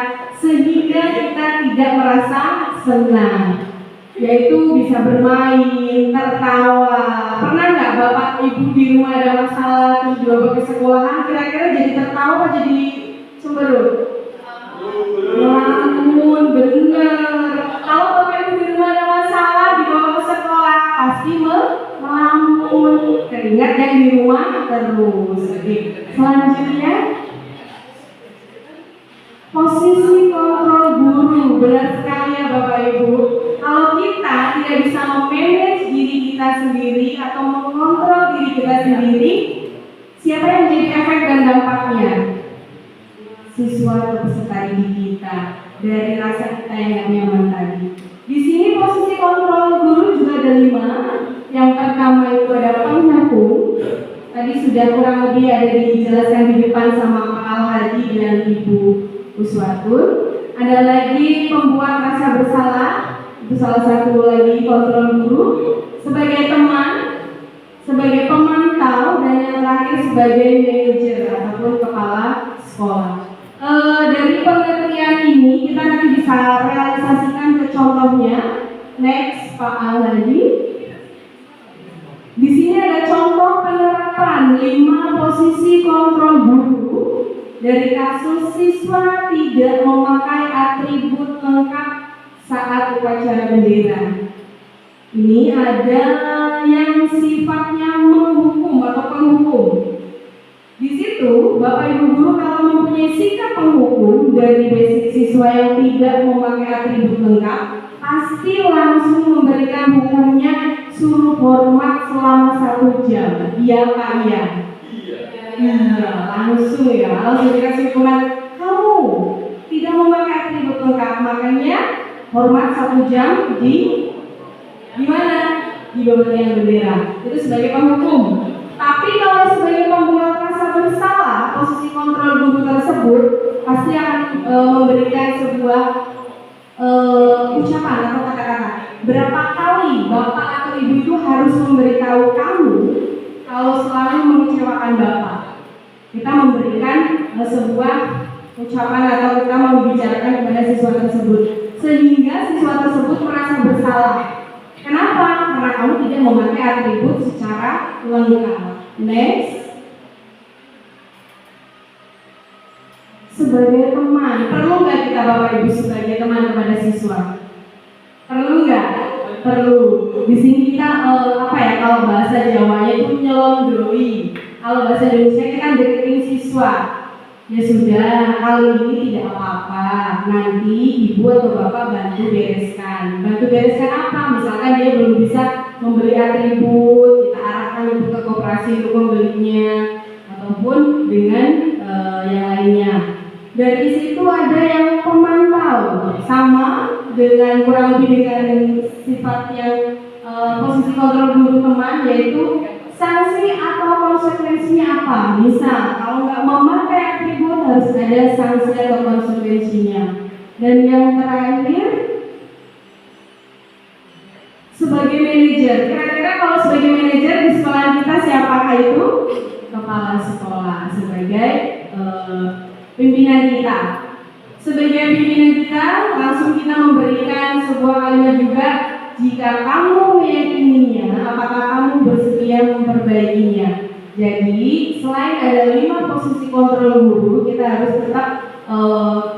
sehingga kita tidak merasa senang. Yaitu bisa bermain, tertawa. Pernah nggak Bapak Ibu di rumah ada masalah terus dibawa ke sekolahan, kira-kira jadi tertawa apa jadi cemberut? Ngelamun, bener. Kalau Bapak Ibu di rumah ada masalah dibawa ke sekolah, pasti melamun. Teringat yang di rumah terus. Selanjutnya posisi kontrol guru. Benar sekali ya Bapak Ibu. Kalau kita tidak bisa memanage diri kita sendiri atau mengontrol diri kita sendiri, siapa yang menjadi efek dan dampaknya? Siswa atau peserta didik kita, dari rasa kita yang gak nyaman tadi. Di sini posisi kontrol guru juga ada 5. Yang pertama itu ada penghukum. Tadi sudah kurang lebih ada dijelaskan di depan sama Pak Al-Hadi dan Ibu Uswatun. Ada lagi pembuat rasa bersalah. Itu salah satu lagi kontrol guru. Sebagai teman, sebagai pemantau, dan yang terakhir sebagai manajer ataupun kepala sekolah. Dari pengertian ini kita nanti bisa realisasikan ke contohnya. Next, Pak Al-Hadi. Di sini ada contoh penerapan 5 posisi kontrol guru dari kasus siswa tidak memakai atribut lengkap saat upacara bendera. Ini ada yang sifatnya menghukum atau penghukum. Di situ Bapak Ibu guru kalau mempunyai sikap penghukum dari basic siswa yang tidak memakai atribut lengkap, pasti langsung memberikan hukumnya suruh hormat selama 1 jam. Iya Pak, iya. Iya, langsung ya, langsung dikasih hukuman. Kamu tidak memakai atribut lengkap, makanya hormat 1 jam di mana? Di bawah tiang bendera. Itu sebagai penghukum. Tapi kalau sebagai pembuat rasa bersalah, posisi kontrol guru tersebut pasti akan memberikan sebuah ucapan atau kata-kata. Berapa kali Bapak atau Ibu itu harus memberitahu kamu kalau selalu mengecewakan Bapak. Kita memberikan sebuah ucapan atau kita membicarakan kepada siswa tersebut, sehingga siswa tersebut merasa bersalah. Kenapa? Karena kamu tidak memakai atribut secara lengkap. Next. Sebagai teman, perlu nggak kita Bapak Ibu sebagai teman kepada siswa? Perlu nggak? Perlu. Di sini kita kalau bahasa Jawanya itu nyelondroi. Kalau bahasa Indonesia kita deketin siswa. Ya sudah, kali ini tidak apa-apa. Nanti ibu atau bapak bantu bereskan. Bantu bereskan apa? Misalkan dia belum bisa membeli atribut, kita arahkan ibu ke koperasi untuk membelinya, ataupun dengan yang lainnya. Dari situ ada yang pemantau, sama dengan kurang lebih dengan sifat yang posisi kontrol guru teman, yaitu sanksi atau konsekuensinya apa. Misal kalau nggak memakai atribut harus ada sanksi atau konsekuensinya. Dan yang terakhir, sebagai manajer, kira-kira kalau sebagai manajer di sekolah kita siapakah itu? Kepala sekolah sebagai pimpinan kita. Sebagai pimpinan kita, langsung kita memberikan sebuah kalimat juga. Jika kamu meyakininya, apakah kamu bersedia memperbaikinya? Jadi, selain ada 5 posisi kontrol guru, kita harus tetap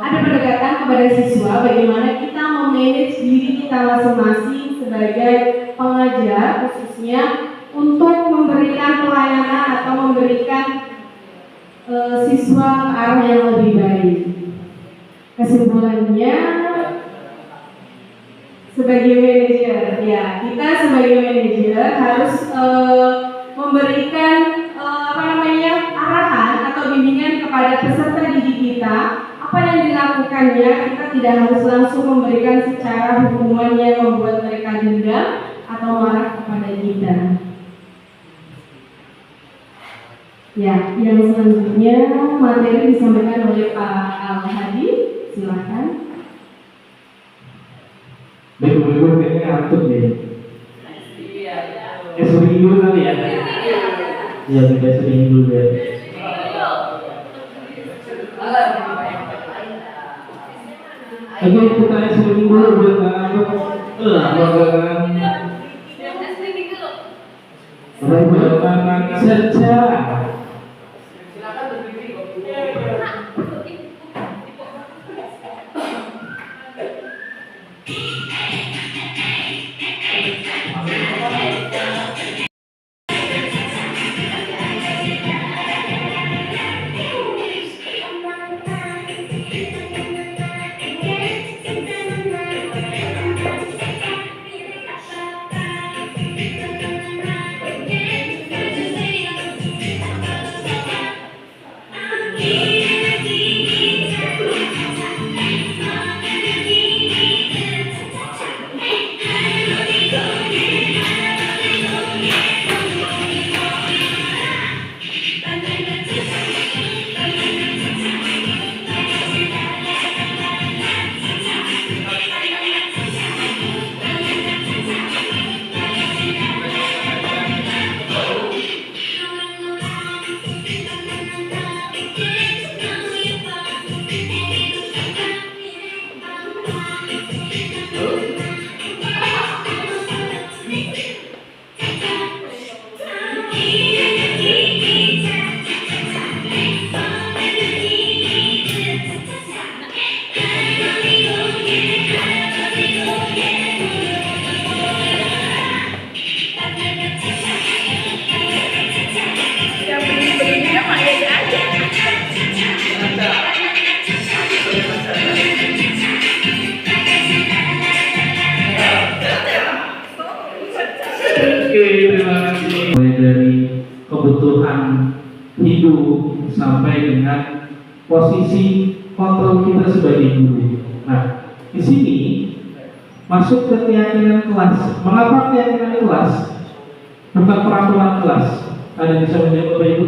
ada pendekatan kepada siswa. Bagaimana kita memanage diri kita masing-masing sebagai pengajar, khususnya untuk memberikan pelayanan atau memberikan siswa ke arah yang lebih baik. Kesimpulannya, sebagai manajer, ya kita sebagai manajer harus memberikan arahan atau bimbingan kepada peserta didik kita. Apa yang dilakukannya, kita tidak harus langsung memberikan secara hukuman yang membuat mereka dendam atau marah kepada kita. Ya, yang selanjutnya materi disampaikan oleh Pak Al-Hadi, silakan. Baik-baik kayaknya ngantuk deh. Seminggu kali ya? Iya, kita seminggu ya. Oke, kita seminggu biar nggak ngantuk. Bagaimana saja. Mulai dari kebutuhan hidup sampai dengan posisi kontrol kita sebagai guru. Nah, di sini masuk ke keyakinan kelas. Mengapa keyakinan kelas? Bukan peraturan kelas. Ada yang bisa menjawab Bapak Ibu?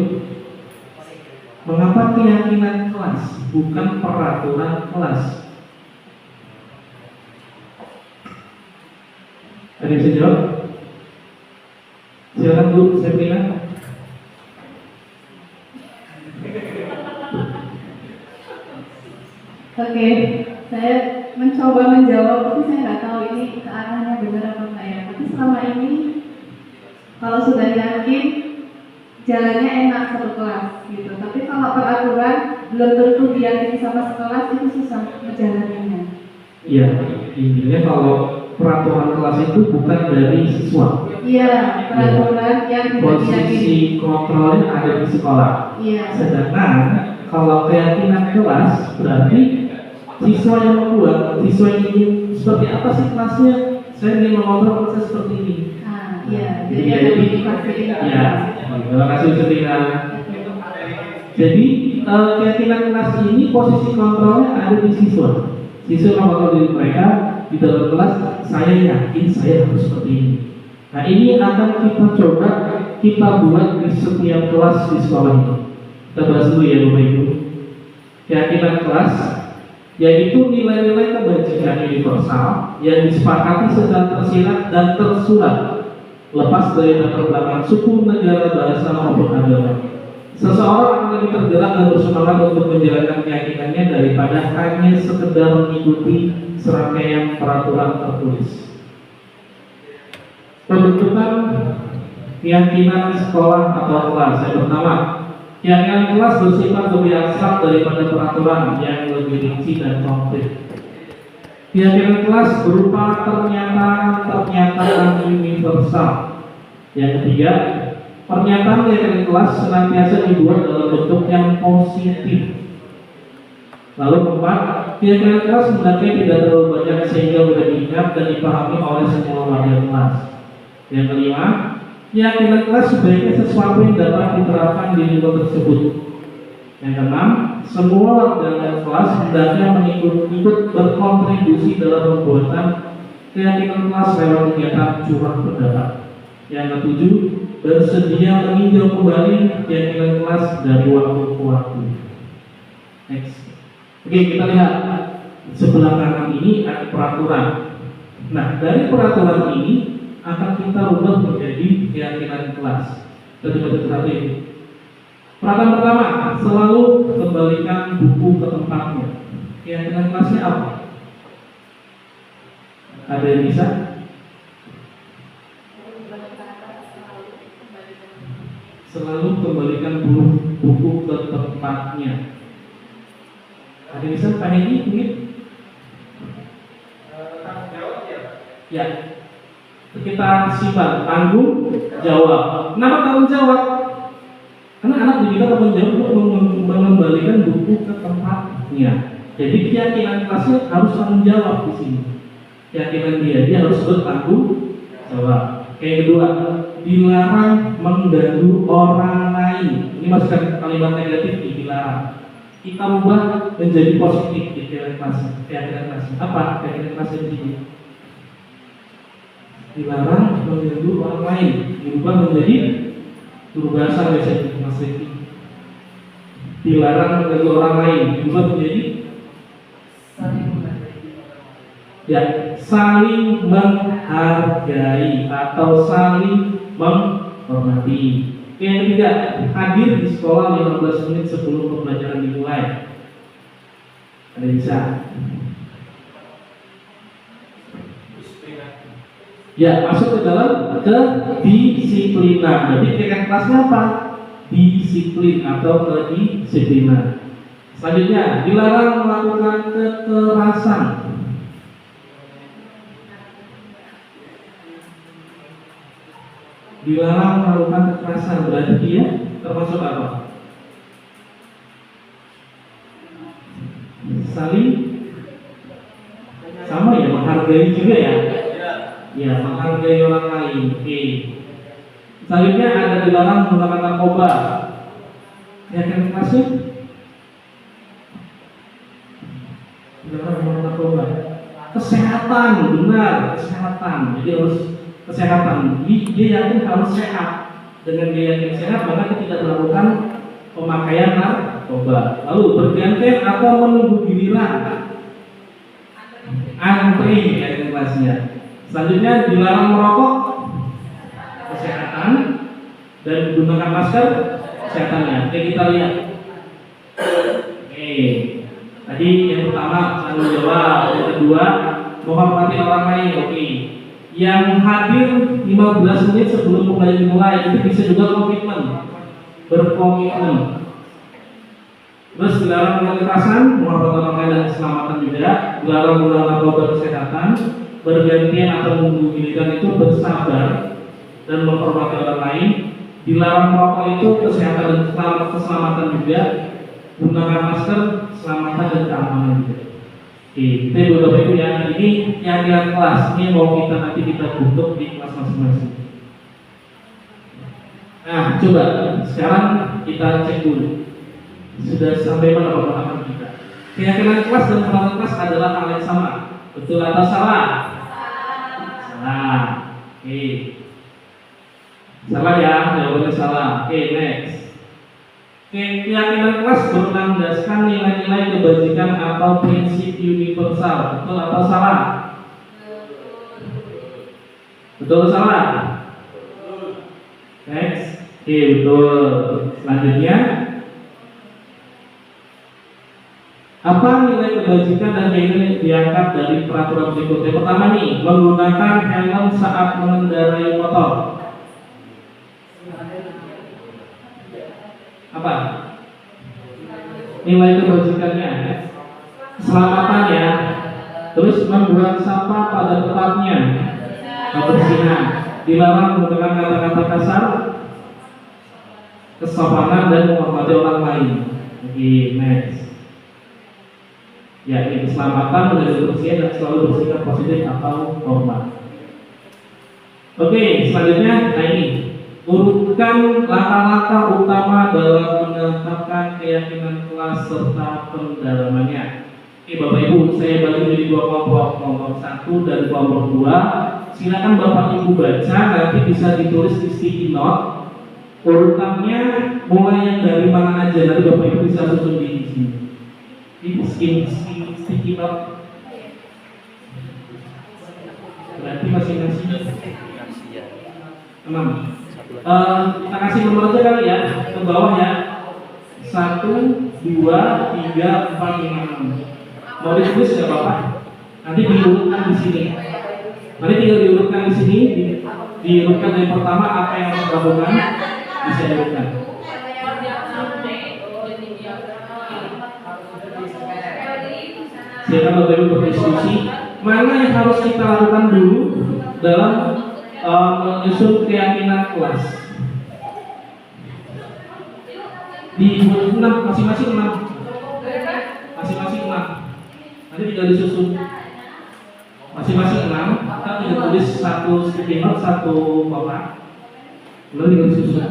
Mengapa keyakinan kelas, bukan peraturan kelas? Ada yang bisa jawab? Silakan Bu, saya bilang. Oke, saya mencoba menjawab, tapi saya nggak tahu ini ke arahnya benar apa enggak ya. Tapi selama ini, kalau sudah yakin, jalannya enak satu kelas gitu. Tapi kalau peraturan belum tentu diyakini sama sekelas, itu susah menjalaninya. Iya, intinya kalau peraturan kelas itu bukan dari siswa. Iya, peraturan yang tidak diyakini. Posisi kontrolnya ada di sekolah. Iya. Sedangkan kalau keyakinan kelas berarti siswa yang membuat, siswa yang ingin seperti apa sih kelasnya? Saya ingin mengontrol kelasnya seperti ini. Ah, iya. Jadi Jadi ada motivasi. ya, terima kasih Serina. Jadi keyakinan kelas ini posisi kontrolnya ada di siswa. Siswa mengontrol diri mereka di dalam kelas. Saya yakin saya harus seperti ini. Nah ini akan kita coba kita buat di setiap kelas di sekolah ini. Kita bahas dulu ya Bapak Ibu. Keyakinan kelas yaitu nilai-nilai kebajikan universal yang disepakati secara tersirat dan tersurat, lepas dari latar belakang suku, negara, bahasa maupun agama. Seseorang akan lebih tergerak dan bersemangat untuk menjalankan keyakinannya daripada hanya sekedar mengikuti serangkaian peraturan tertulis. Pembentukan keyakinan sekolah atau kelas. Yang pertama, keyakinan kelas bersifat lebih abstrak daripada peraturan yang lebih rinci dan konkret. Keyakinan kelas berupa pernyataan universal. Yang ketiga, pernyataan keyakinan kelas senantiasa dibuat dalam bentuk yang positif. Lalu keempat, keyakinan kelas hendaknya tidak terlalu banyak sehingga mudah diingat dan dipahami oleh semua warga kelas. Yang kelima, keyakinan kelas sebaiknya sesuatu yang dapat diterapkan di lingkungan tersebut. Yang keenam, semua warga kelas hendaknya ikut berkontribusi dalam pembuatan keyakinan kelas lewat kegiatan curah pendapat. Yang ketujuh, bersedia meninjau kembali keyakinan kelas dari waktu ke waktu. Next. Oke, kita lihat sebelah kanan ini ada peraturan. Nah, dari peraturan ini akan kita rubah menjadi keyakinan kelas. Kita coba lihat ini. Peraturan pertama, selalu kembalikan buku ke tempatnya. Keyakinan kelasnya apa? Ada yang bisa? Selalu kembalikan buku ke tempatnya. Ada yang bisa? Pak Hedi mungkin? Ya. Kita simak, tanggung jawab. Kenapa tanggung jawab? Karena anak diminta tanggung jawab untuk mengembalikan buku ke tempatnya. Jadi keyakinan kelasnya harus tanggung jawab di sini. Keyakinan dia harus bertanggung jawab. Yang kedua, dilarang mengganggu orang lain. Ini masukkan kalimat negatif di dilarang. Kita ubah menjadi positif di keyakinan kelasnya. Apa keyakinan kelasnya di sini? Dilarang mengganggu orang lain, diubah menjadi guru bahasa biasanya Mas Riki. Dilarang mengganggu orang lain, diubah menjadi saling menghargai atau saling menghormati. Yang ketiga, hadir di sekolah 15 menit sebelum pembelajaran dimulai. Ada bisa? Ya, masuk ke dalam kedisiplinan. Jadi keyakinan kelasnya apa? Disiplin atau kedisiplinan. Selanjutnya, dilarang melakukan kekerasan. Dilarang melakukan kekerasan berarti dia termasuk apa? Saling sama ya, menghargai juga ya. Ya, menghargai orang lain. Oke. Selanjutnya ada dilarang menggunakan narkoba. Ya kan masuk? Dilarang menggunakan narkoba. Kesehatan, benar, kesehatan. Jadi harus kesehatan. Dia yakin harus sehat. Dengan dia yakin sehat, maka dia tidak melakukan pemakaian narkoba. Lalu bergantian atau menunggu giliran. Antri ya kelasnya. Selanjutnya dilarang merokok, kesehatan, dan menggunakan masker, kesehatannya. Oke, kita lihat. Oke, Tadi yang pertama tanggung jawab, yang kedua menghormati orang lain. Oke. Yang hadir 15 menit sebelum dimulai itu bisa juga komitmen, berkomitmen. Terus dilarang melakukan kekerasan, menghormati orang lain dan keselamatan juga. Dilarang menggunakan narkoba kesehatan, bergantian atau menunggu giliran itu bersabar dan menghormati orang lain. Dilarang merokok itu kesehatan dan keselamatan juga. Gunakan masker, keselamatan dan keamanan juga. Oke, itu Bapak Ibu ya. Ini keyakinan kelas. Ini mau nanti kita bentuk di kelas masing-masing. Nah, coba sekarang kita cek dulu. Sudah sampai mana pemahaman kita? Keyakinan kelas dan pemahaman kelas adalah hal yang sama. Betul atau salah? Salah. Oke. Salah ya, jawabannya salah. Oke, next. Keyakinan kelas berlandaskan nilai-nilai kebajikan atau prinsip universal. Betul atau salah? Betul atau salah? Next. Oke, betul. Selanjutnya, apa nilai kebajikan dan nilai diangkat dari peraturan berikut? Yang pertama nih, menggunakan helm saat mengendarai motor. Apa? Nilai kebajikannya, keselamatan ya. Terus membuang sampah pada tempatnya, kebersihan. Dilarang menggunakan kata-kata kasar, kesopanan dan menghormati orang lain. Oke, next. Ya, ini keselamatan, menjaga kebersihan dan selalu bersikap positif atau hormat. Oke, selanjutnya, nah ini urutkan langkah-langkah utama dalam menetapkan keyakinan kelas serta pendalamannya. Oke, Bapak Ibu, saya bagi jadi dua kelompok, kelompok 1 dan kelompok 2. Silakan Bapak Ibu baca, nanti bisa ditulis di sticky note. Urutannya mulai yang dari mana aja, nanti Bapak Ibu bisa susun di sini. Ini sticky note. Berarti masing-masing 6. Kita kasih nomor aja kali ya ke bawah ya. 1, 2, 3, 4, 5, 6. Mau ditulis nggak Bapak? Nanti diurutkan di sini. Nanti tinggal diurutkan di sini. Diurutkan dari pertama apa yang harus dilakukan bisa diurutkan. Silakan Bapak Ibu berdiskusi mana yang harus kita lakukan dulu dalam menyusun keyakinan kelas. Di 6 masing-masing 6. Masing-masing 6. Nanti tinggal disusun. Masing-masing 6. Kita tinggal tulis satu sticky note, satu kotak. Lalu tinggal disusun.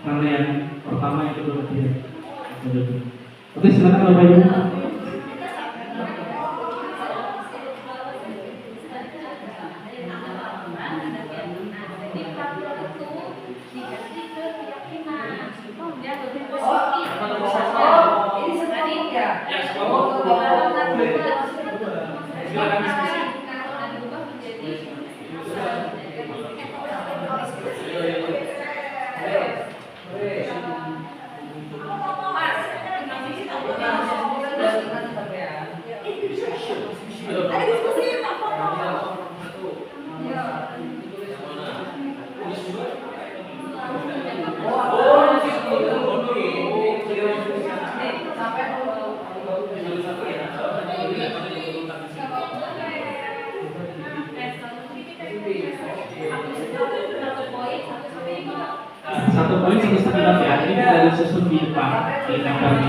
Mana yang pertama, yang kedua, ketiga. Oke, silakan Bapak Ibu. Satu poin satu setengah ya. Ini dari susun di depan. Di depan di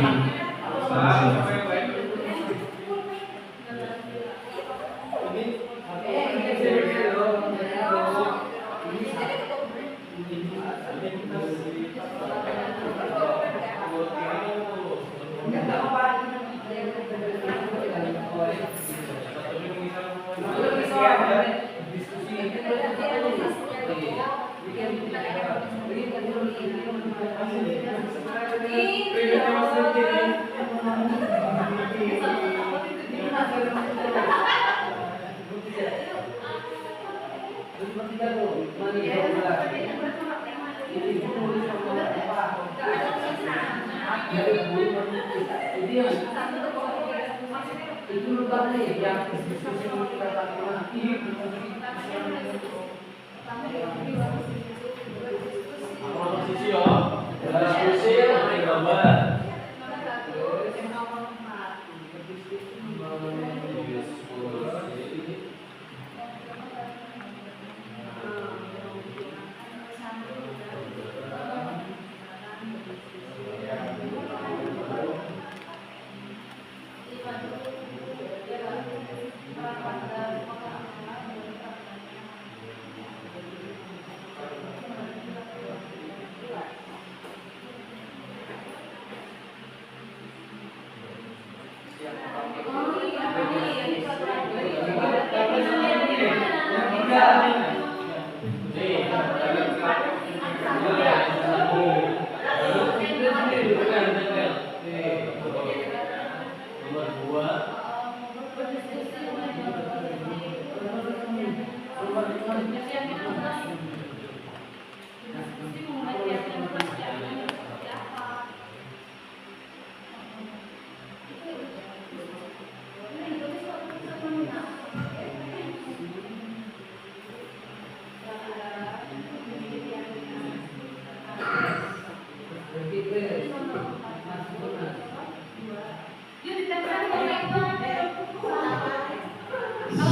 Itu lupa nih yang diskusi kita lagi. Posisi yo, diskusi yang gambar.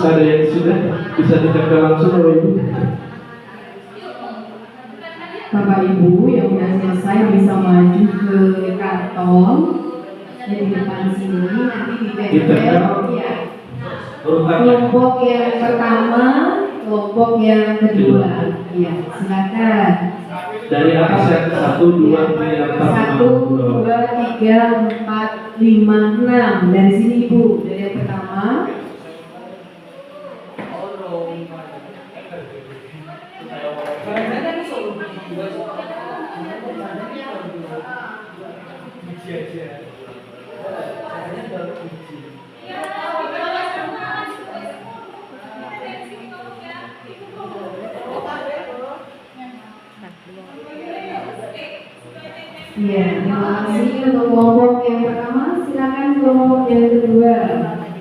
Ada yang sudah bisa ditempel langsung Bapak Ibu. Bapak Ibu yang sudah selesai bisa maju ke karton yang di depan sini, nanti ditempel ya. Kelompok yang pertama, kelompok yang kedua. Ya, silakan. Dari atas ya, 1, 2, 3, 4, 1, 2, 3, 4, 5, 6. Dari sini Ibu, dari yang pertama. Iya, terima kasih untuk kelompok yang pertama. Silakan kelompok yang kedua.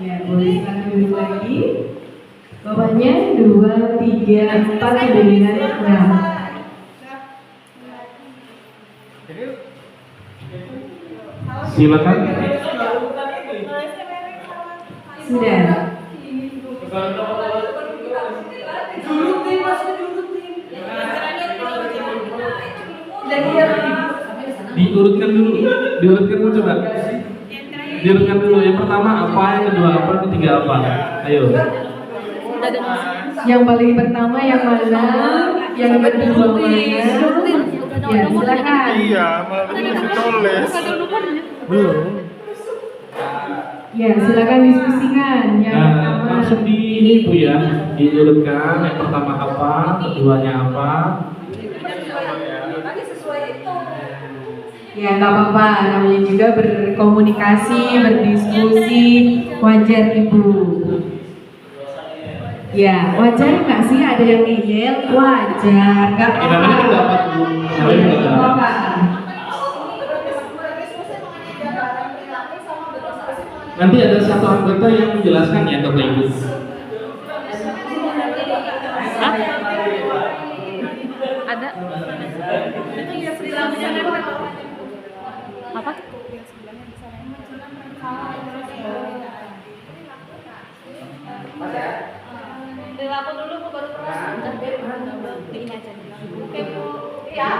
Ya, boleh silakan duduk lagi. Bapaknya 2, 3, 4 dengan 6. Silakan. Sudah. Diurutkan dulu coba. Diurutkan dulu. Yang pertama apa, yang kedua apa, yang ketiga apa? Ayo. Yang paling pertama yang mana? Yang kedua mana? Ya, silakan. Iya, malah ditulis. Belum. Ya, silakan diskusikan. Yang Nah, pertama. langsung di ini Bu ya. Diurutkan yang pertama apa, keduanya apa. Ya, nggak apa-apa. Namanya juga berkomunikasi, berdiskusi. Wajar Ibu. Ya, wajar nggak sih ada yang ngeyel? Wajar, nggak Ini namanya apa-apa. pendapat Bu. Namanya Nggak pendapat. apa-apa. Nanti ada satu anggota yang menjelaskan ya Bapak Ibu. Ada. Apa? Perilaku dulu Bu, baru kelas. Ini aja. Oke Bu. Iya.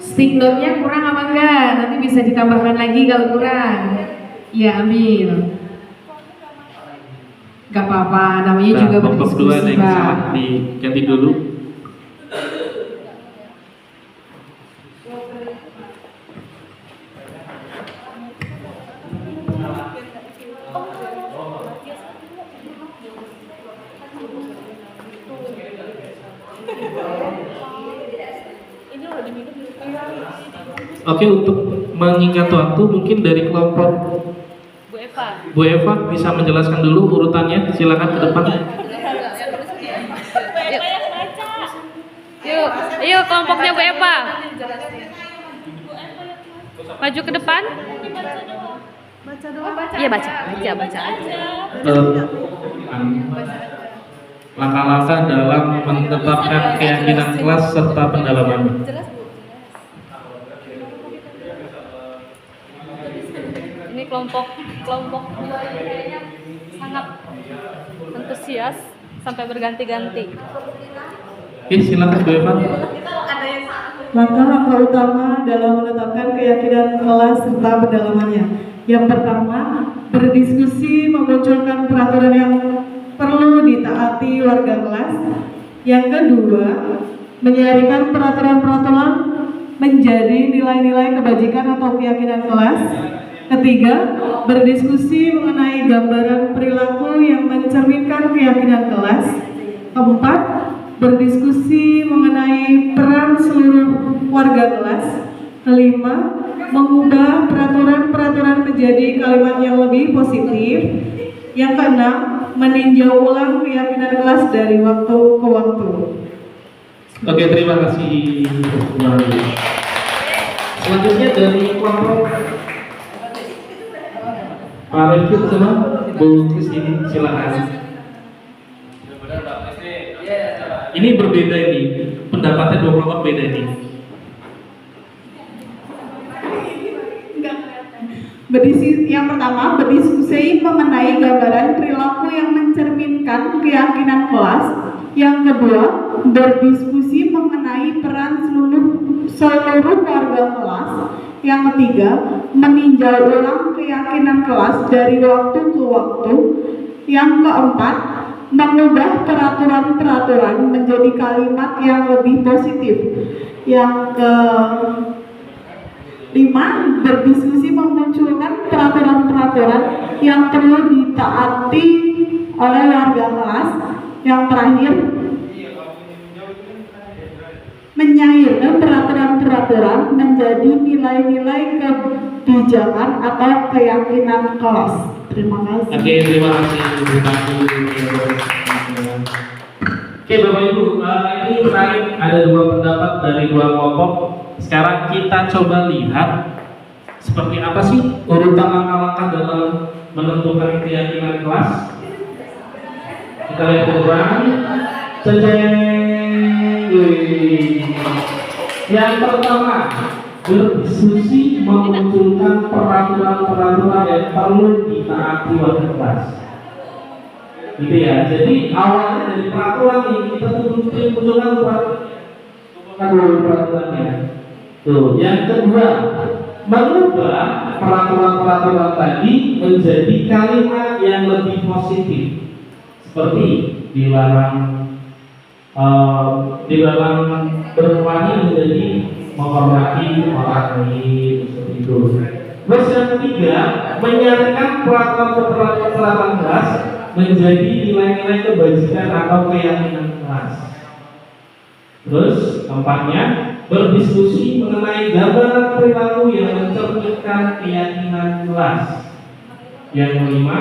Stick note-nya kurang apa enggak? Nanti bisa ditambahkan lagi kalau kurang. Ya, ambil. Gak apa-apa, namanya juga kelompok dua berdiskusi, yang Pak. salah diganti dulu. Ini udah diminum. Oke, untuk mengingat waktu mungkin dari kelompok Bu Eva bisa menjelaskan dulu urutannya. Silakan ke depan. Yuk kelompoknya Bu Eva. Maju ke depan. Iya baca aja. Langkah-langkah dalam menetapkan keyakinan kelas serta pendalamannya. Ini kelompok dua ini kayaknya sangat antusias sampai berganti-ganti. Oke, silakan Bu Eva. Langkah-langkah utama dalam menetapkan keyakinan kelas serta pendalamannya. Yang pertama, berdiskusi memunculkan peraturan yang perlu ditaati warga kelas. Yang kedua, menyaringkan peraturan-peraturan menjadi nilai-nilai kebajikan atau keyakinan kelas. Ketiga, berdiskusi mengenai gambaran perilaku yang mencerminkan keyakinan kelas. Keempat, berdiskusi mengenai peran seluruh warga kelas. Kelima, mengubah peraturan-peraturan menjadi kalimat yang lebih positif. Yang keenam, meninjau ulang keyakinan kelas dari waktu ke waktu. Oke, terima kasih. Selanjutnya dari kelompok Pak Rifki sama Bu Christine, silakan. Ini berbeda ini, pendapatnya dua kelompok beda ini. Yang pertama, berdiskusi mengenai gambaran perilaku yang mencerminkan keyakinan kelas. Yang kedua, berdiskusi mengenai peran seluruh warga kelas. Yang ketiga, meninjau ulang keyakinan kelas dari waktu ke waktu. Yang keempat, mengubah peraturan-peraturan menjadi kalimat yang lebih positif. Yang kelima, berdiskusi memunculkan peraturan-peraturan yang perlu ditaati oleh warga kelas. Yang terakhir, menyairkan peraturan-peraturan menjadi nilai-nilai kebijakan atau keyakinan kelas. Terima kasih. Oke, terima kasih. Oke, Bapak Ibu, ini terakhir ada dua pendapat dari dua kelompok. Sekarang kita coba lihat seperti apa sih urutan langkah-langkah dalam menentukan keyakinan kelas. Kita lihat ke depan. Yang pertama, berdiskusi memunculkan peraturan-peraturan yang perlu ditaati warga kelas. Gitu ya. Jadi awalnya dari peraturan ini kita munculkan peraturannya. Tuh, yang kedua, mengubah peraturan-peraturan tadi menjadi kalimat yang lebih positif. Seperti dilarang berkelahi menjadi menghormati orang lain, seperti itu. Terus yang ketiga, menyaringkan peraturan-peraturan kelas menjadi nilai-nilai kebajikan atau keyakinan kelas. Terus keempatnya, berdiskusi mengenai gambaran perilaku yang mencerminkan keyakinan kelas. Yang kelima,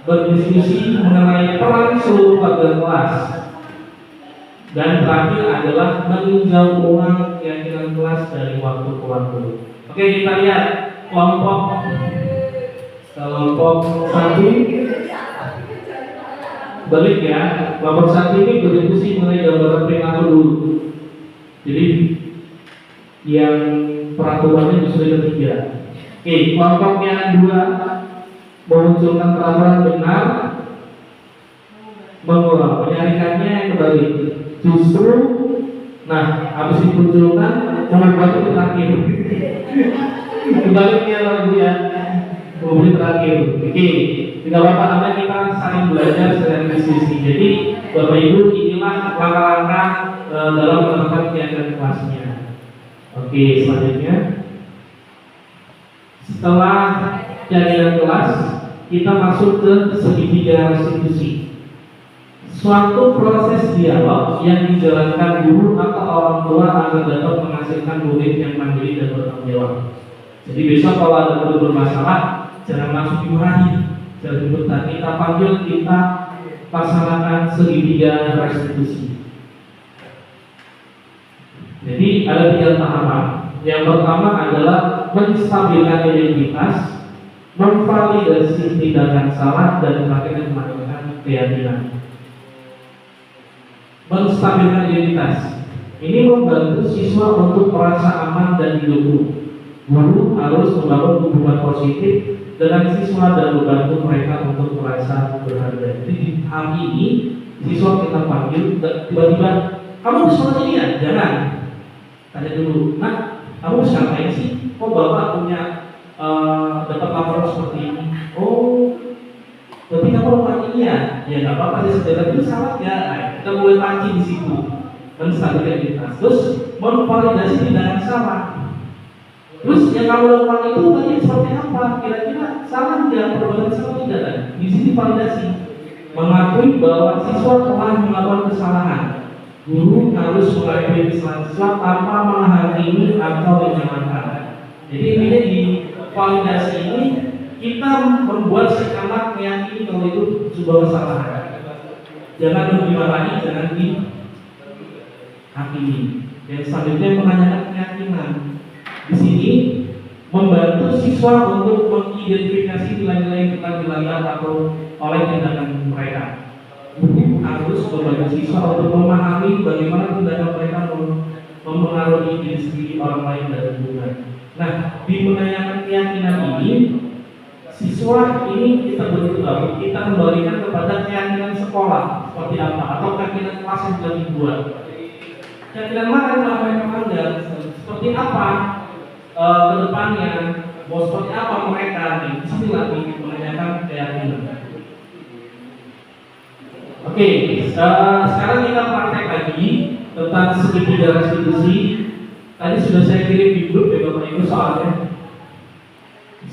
berdiskusi mengenai peran seluruh warga kelas. Dan terakhir adalah meninjau ulang keyakinan kelas dari waktu ke waktu. Oke, kita lihat kelompok satu. Balik ya, kelompok satu ini berdiskusi mengenai gambaran perilaku dulu. Jadi yang peraturannya justru yang ketiga. Oke, kelompok yang dua memunculkan peraturan benar, menyaringkannya yang kembali. Justru, nah habis dimunculkan mengubah itu terakhir. Kebaliknya lagi ya, mengubah terakhir. Oke, tidak apa-apa karena kita saling belajar, saling diskusi. Jadi Bapak Ibu, inilah langkah-langkah dalam menetapkan keyakinan kelasnya. Oke, selanjutnya setelah keyakinan kelas, kita masuk ke segitiga restitusi. suatu proses dialog yang dijalankan guru atau orang tua agar dapat menghasilkan murid yang mandiri dan bertanggung jawab. Jadi besok kalau ada murid bermasalah, jangan langsung dimarahi, jangan dibentak. Kita panggil, kita laksanakan segitiga restitusi. Jadi ada 3 tahapan. Yang pertama adalah menstabilkan identitas, memvalidasi tindakan salah, dan terakhir melakukan keyakinan. Menstabilkan identitas ini membantu siswa untuk merasa aman dan didukung. Guru harus membangun hubungan positif dengan siswa dan membantu mereka untuk merasa berharga. Jadi hari ini siswa kita panggil, tiba-tiba kamu sekolah ini ya? Jangan. Tanya dulu, nah kamu bisa ngapain sih? Kok bapak punya dapat laporan seperti ini? Oh, berarti kamu lakukan ini ya? Ya nggak apa-apa sih, sebenarnya itu salah ya. Nah, kita mulai pancing di situ, menstabilkan identitas. Terus memvalidasi tindakan salah. Terus yang kamu lakukan itu tadi seperti apa? Kira-kira salah nggak? Perbuatan salah tidak? Di sini validasi, mengakui bahwa siswa telah melakukan kesalahan. Guru harus mengakui kesalahan siswa tanpa menghakimi atau menyalahkan. Jadi intinya di validasi ini kita membuat si anak meyakini kalau itu sebuah kesalahan. Jangan dimarahi, jangan dihakimi. Yang selanjutnya menanyakan keyakinan. Di sini membantu siswa untuk mengidentifikasi nilai-nilai yang telah dilanggar atau oleh tindakan mereka. Guru harus membantu siswa untuk memahami bagaimana tindakan mereka mempengaruhi diri sendiri, orang lain, dan lingkungan. Nah, di menanyakan keyakinan ini, siswa ini kita kembalikan kepada keyakinan sekolah seperti apa, atau keyakinan kelas yang sudah dibuat. Keyakinan mana yang telah mereka pandang, seperti apa ke depannya, mau seperti apa mereka. Di sini lagi menanyakan keyakinan. Oke, sekarang kita praktek lagi tentang segitiga restitusi. Tadi sudah saya kirim di grup ya Bapak Ibu soalnya.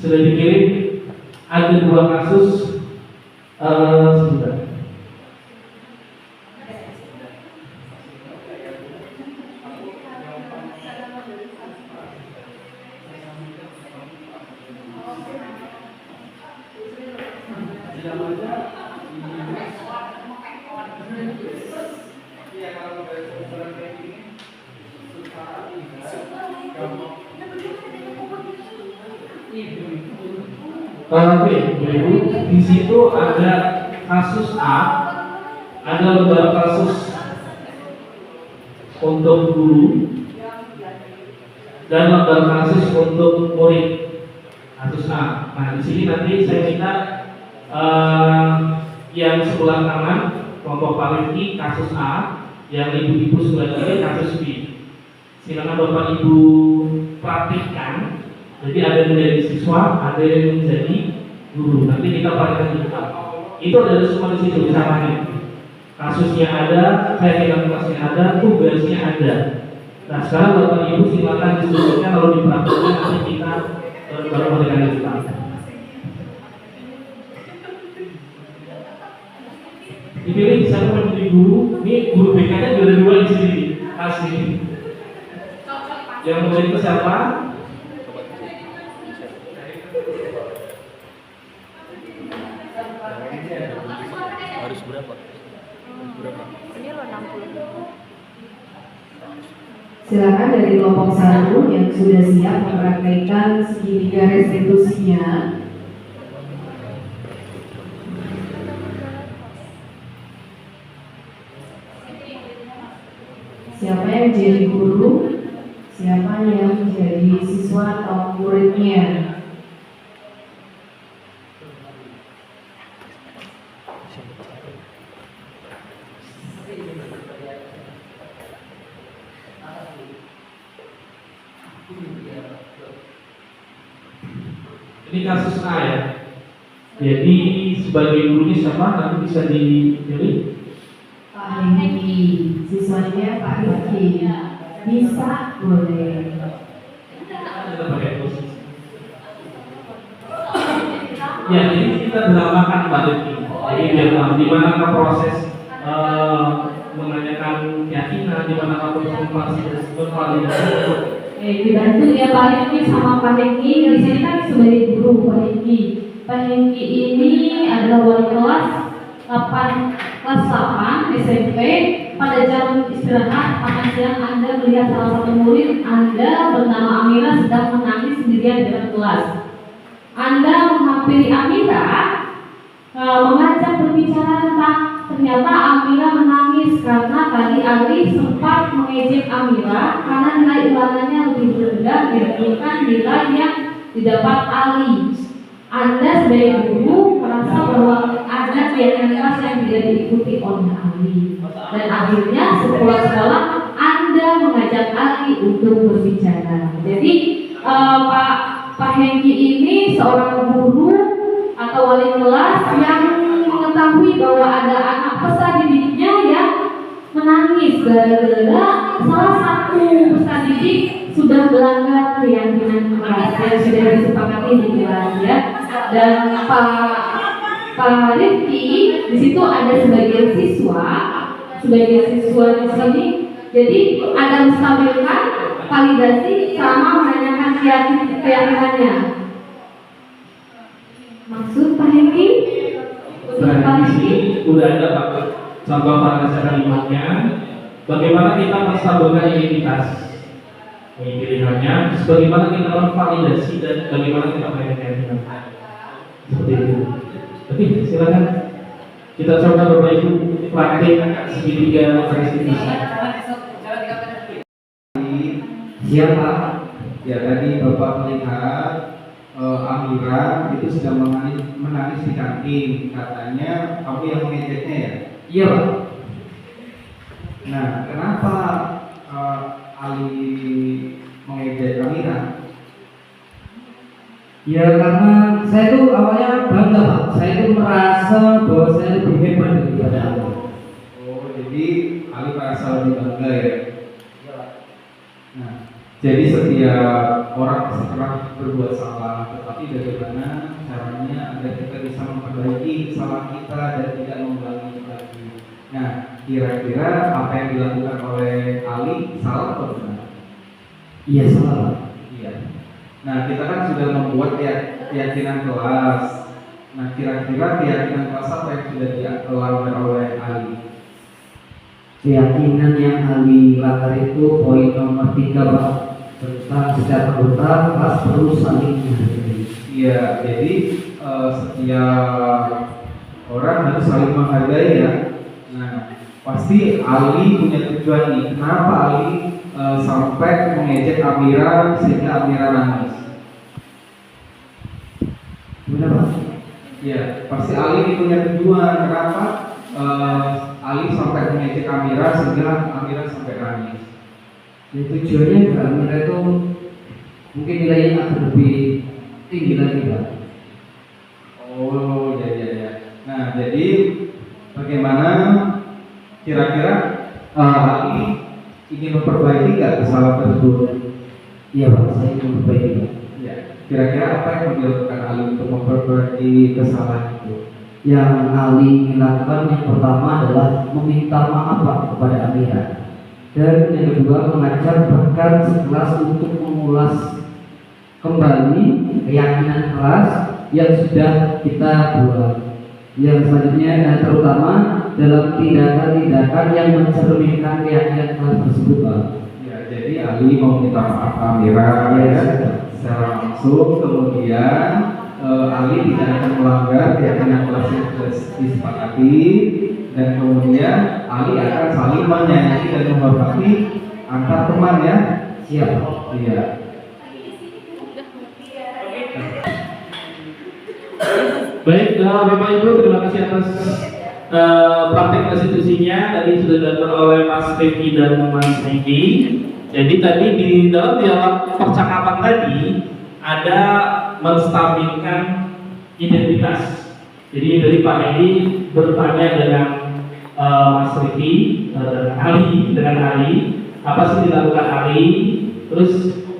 Sudah dikirim, ada 2 kasus. Sebentar. Oke, di situ ada kasus A, ada lembar kasus untuk guru dan lembar kasus untuk murid. Kasus A. Nah, di sini nanti saya minta yang sebelah kanan kelompok Pak Rifki kasus A, yang ibu-ibu sebelah kiri kasus B. Silakan Bapak Ibu praktikkan. Jadi ada yang menjadi siswa, ada yang menjadi guru. Nanti kita praktikkan juga. Itu adalah semua di situ caranya. Kasusnya ada, keyakinan kelasnya ada, tugasnya ada. Nah sekarang Bapak Ibu silakan diskusikan, lalu dipraktikkan, nanti kita baru memberikan kita. Dipilih siapa menjadi guru. Ini guru BK-nya juga ada 2 di sini. Asli. Yang menjadi itu siapa? Harus berapa? Ini lo 60. Silakan dari kelompok 1 yang sudah siap mempraktikkan segitiga restitusinya. Siapa yang jadi guru? Siapa yang menjadi siswa atau muridnya? Ini kasus A ya. Jadi sebagai guru ini siapa? Nanti bisa dipilih. Pak Rifki, siswanya Pak Rifki. Bisa, boleh. Ya, ini kita dramakan Mbak Rifki. Jadi biar tahu di mana proses menanyakan keyakinan di mana konfirmasi validasi. Dibantu ya Pak Hengki sama Pak Hengki. Di sini kan sebagai guru Pak Hengki. Pak Hengki ini adalah wali kelas 8 SMP. Pada jam istirahat makan siang Anda melihat salah satu murid Anda bernama Amira sedang menangis sendirian di dalam kelas. Anda menghampiri Amira, mengajak berbicara tentang ternyata Amira menangis karena tadi Ali sempat mengejek Amira karena nilai ulangannya lebih rendah dibandingkan nilai yang didapat Ali. Anda sebagai guru merasa bahwa ada keyakinan keras yang tidak diikuti oleh Ali, dan akhirnya sepulang sekolah Anda mengajak Ali untuk berbicara. Jadi Pak Hengki ini seorang guru atau wali kelas yang mengetahui bahwa ada anak peserta didiknya yang menangis gara-gara salah satu peserta didik sudah melanggar keyakinan keras yang sudah disepakati di kelas ya. Dan Pak Rifki di situ ada sebagian siswa di sini. Jadi ada menstabilkan validasi sama menanyakan keyakinannya. Maksud Pak Hengki? Udah ada Pak contoh bahasa kalimatnya. Bagaimana kita menstabilkan identitas? Pilihannya, bagaimana kita memvalidasi dan bagaimana kita menanyakan seperti itu. Oke, silakan kita coba Bapak Ibu praktik segitiga restitusi. Siapa? Ya tadi Bapak melihat Amira itu sedang menangis di kantin. Katanya kamu yang mengejeknya ya? Iya Pak. Nah, kenapa Ali mengejek Amira? Ya karena saya tuh awalnya bangga Pak. Saya tuh merasa bahwa saya lebih hebat daripada Ali. Oh, jadi Ali merasa lebih bangga ya? Nah, jadi setiap orang pernah berbuat salah, tetapi bagaimana caranya agar kita bisa memperbaiki kesalahan kita dan tidak mengulangi lagi. Nah, kira-kira apa yang dilakukan oleh Ali salah atau benar? Iya salah. Iya. Nah, kita kan sudah membuat keyakinan kelas. Nah, kira-kira keyakinan kelas apa yang sudah dilanggar oleh Ali? Keyakinan yang Ali langgar itu poin nomor 3 Pak, tentang setiap anggota kelas perlu saling menghargai. Iya, jadi setiap orang harus saling menghargai ya. Nah, pasti Ali punya tujuan nih. Kenapa Ali sampai mengejek Amira sehingga Amira nangis? Benar Pak? Ya, pasti Ali ini punya tujuan. Kenapa Ali sampai mengejek Amira sehingga Amira sampai nangis? Ya, tujuannya ke Amira itu mungkin nilainya akan lebih tinggi lagi Pak. Oh, ya. Nah, jadi bagaimana kira-kira Ali ingin memperbaiki nggak kesalahan tersebut? Iya Pak, saya ingin memperbaiki Pak. Ya, kira-kira apa yang dilakukan Ali untuk memperbaiki kesalahan itu? Yang Ali lakukan yang pertama adalah meminta maaf Pak kepada Amira, dan yang kedua mengajak bahkan sekelas untuk mengulas kembali keyakinan kelas yang sudah kita buat. Yang selanjutnya terutama dalam tindakan-tindakan yang mencerminkan keyakinan kelas tersebut Pak. Ya, jadi Ali mau minta maaf Amira ya, secara langsung. Kemudian Ali tidak akan melanggar keyakinan kelas yang sudah disepakati, dan kemudian Ali akan saling menyayangi dan menghormati antar teman ya. Siap. Iya. Baik, Bapak Ibu, terima kasih atas praktek restitusinya. Tadi sudah dilakukan oleh Mas Rifki dan Mas Hengki. Jadi tadi di dalam dialog percakapan tadi ada menstabilkan identitas. Jadi dari Pak Hengki bertanya dengan Mas Rifki dengan Ali, apa sih dilakukan Ali? Terus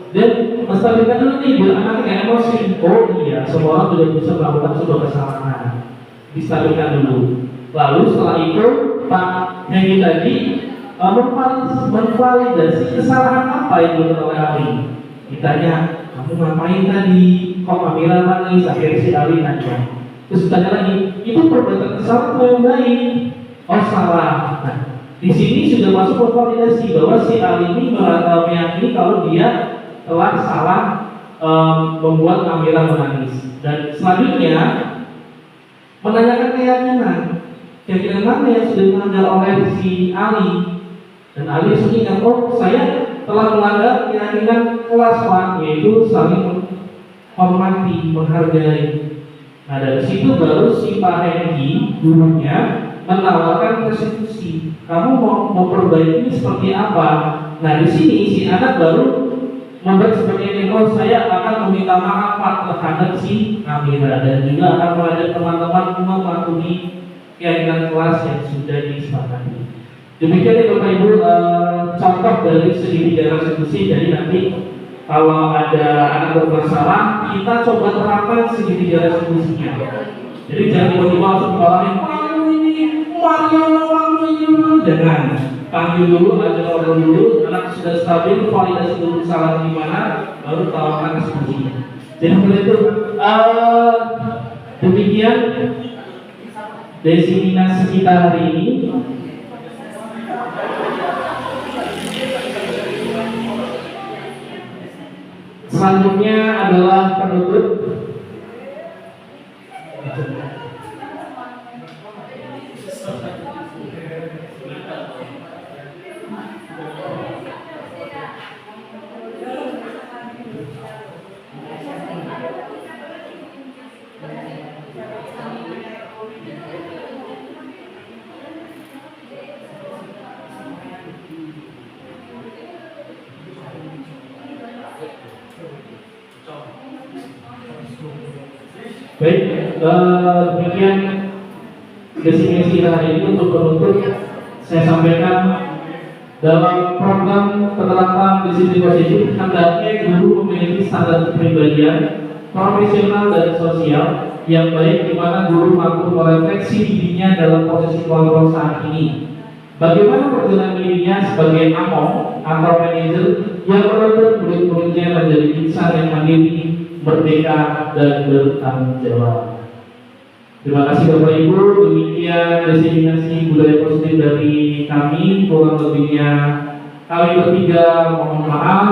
dan menstabilkan dulu nih biar anak nggak emosi. Oh iya, semua orang sudah bisa melakukan sebuah kesalahan. Distabilkan dulu. Lalu setelah itu Pak Hedi tadi memvalidasi kesalahan apa yang dilakukan oleh Ali. Ditanya, kamu ngapain tadi? Kok Amira nangis? Akhirnya si Ali nanya. Terus ditanya lagi, itu perbuatan kesalahan yang baik. Oh salah. Nah, di sini sudah masuk memvalidasi bahwa si Ali ini meyakini kalau dia telah salah membuat Amira menangis. Dan selanjutnya menanyakan keyakinan mana yang sudah dilanggar oleh si Ali. Dan Ali ingat, oh saya telah melanggar keyakinan kelas Pak, yaitu saling menghormati, menghargai. Nah dari situ baru si Pak Hengki gurunya menawarkan restitusi. Kamu mau memperbaiki seperti apa? Nah di sini si anak baru membuat seperti ini. Oh saya akan meminta maaf Pak terhadap si Amira dan juga akan mengajak teman-teman mematuhi keyakinan kelas yang sudah disepakati. Demikian ya Bapak Ibu contoh dari segitiga restitusi. Jadi nanti kalau ada anak bermasalah, kita coba terapkan segitiga restitusinya. Jadi jangan tiba-tiba langsung dimarahin, kamu ini kamu ini, jangan. Panggil dulu, aja ngobrol dulu, anak sudah stabil, validasi dulu salah di mana, baru tawarkan restitusinya. Jadi seperti itu. Demikian diseminasi kita hari ini. Selanjutnya adalah penutup. Baik, demikian definisi hari ini. Untuk penutup saya sampaikan dalam program penerapan disiplin positif hendaknya guru memiliki standar kepribadian profesional dan sosial yang baik, di mana guru mampu merefleksi dirinya dalam posisi kontrol saat ini. Bagaimana perjalanan dirinya sebagai among atau manajer yang menuntut murid-muridnya menjadi insan yang mandiri, merdeka dan bertanggung jawab. Terima kasih Bapak Ibu. Demikian diseminasi budaya positif dari kami. Kurang lebihnya kami bertiga mohon maaf.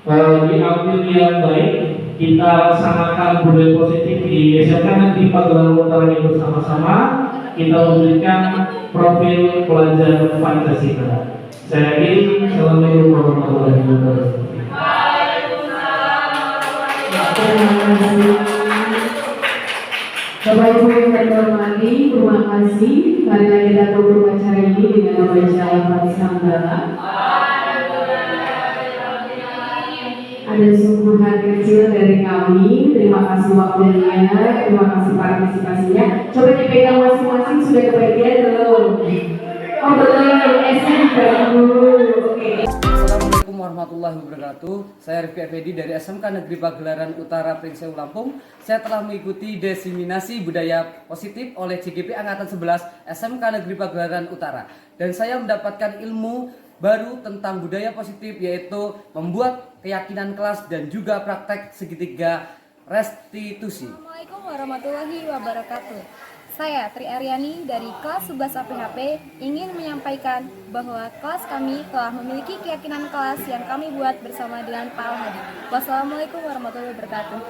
Diambil yang baik, kita laksanakan budaya positif di SMK Negeri Pagelangan Utara ini bersama-sama. Kita memberikan profil pelajar Pancasila. Saya akhiri. Assalamualaikum warahmatullahi wabarakatuh. Bapak Ibu yang saya hormati, terima kasih. Mari kita tutup acara ini dengan membaca Al-Fatihah Hamdalah. Ada sungguhan kecil dari kami. Terima kasih waktunya, terima kasih partisipasinya. Coba dipegang masing-masing, sudah kebagian belum? Oh belum, SMK dulu. Oke. Assalamualaikum warahmatullahi wabarakatuh. Saya Rifki Effendi dari SMK Negeri Pagelaran Utara Pringseu Lampung. Saya telah mengikuti diseminasi budaya positif oleh CGP Angkatan 11 SMK Negeri Pagelaran Utara. Dan saya mendapatkan ilmu baru tentang budaya positif, yaitu membuat keyakinan kelas dan juga praktek segitiga restitusi. Assalamualaikum warahmatullahi wabarakatuh. Saya Tri Aryani dari kelas 11 APHP ingin menyampaikan bahwa kelas kami telah memiliki keyakinan kelas yang kami buat bersama dengan Pak Al-Hadi. Wassalamualaikum warahmatullahi wabarakatuh.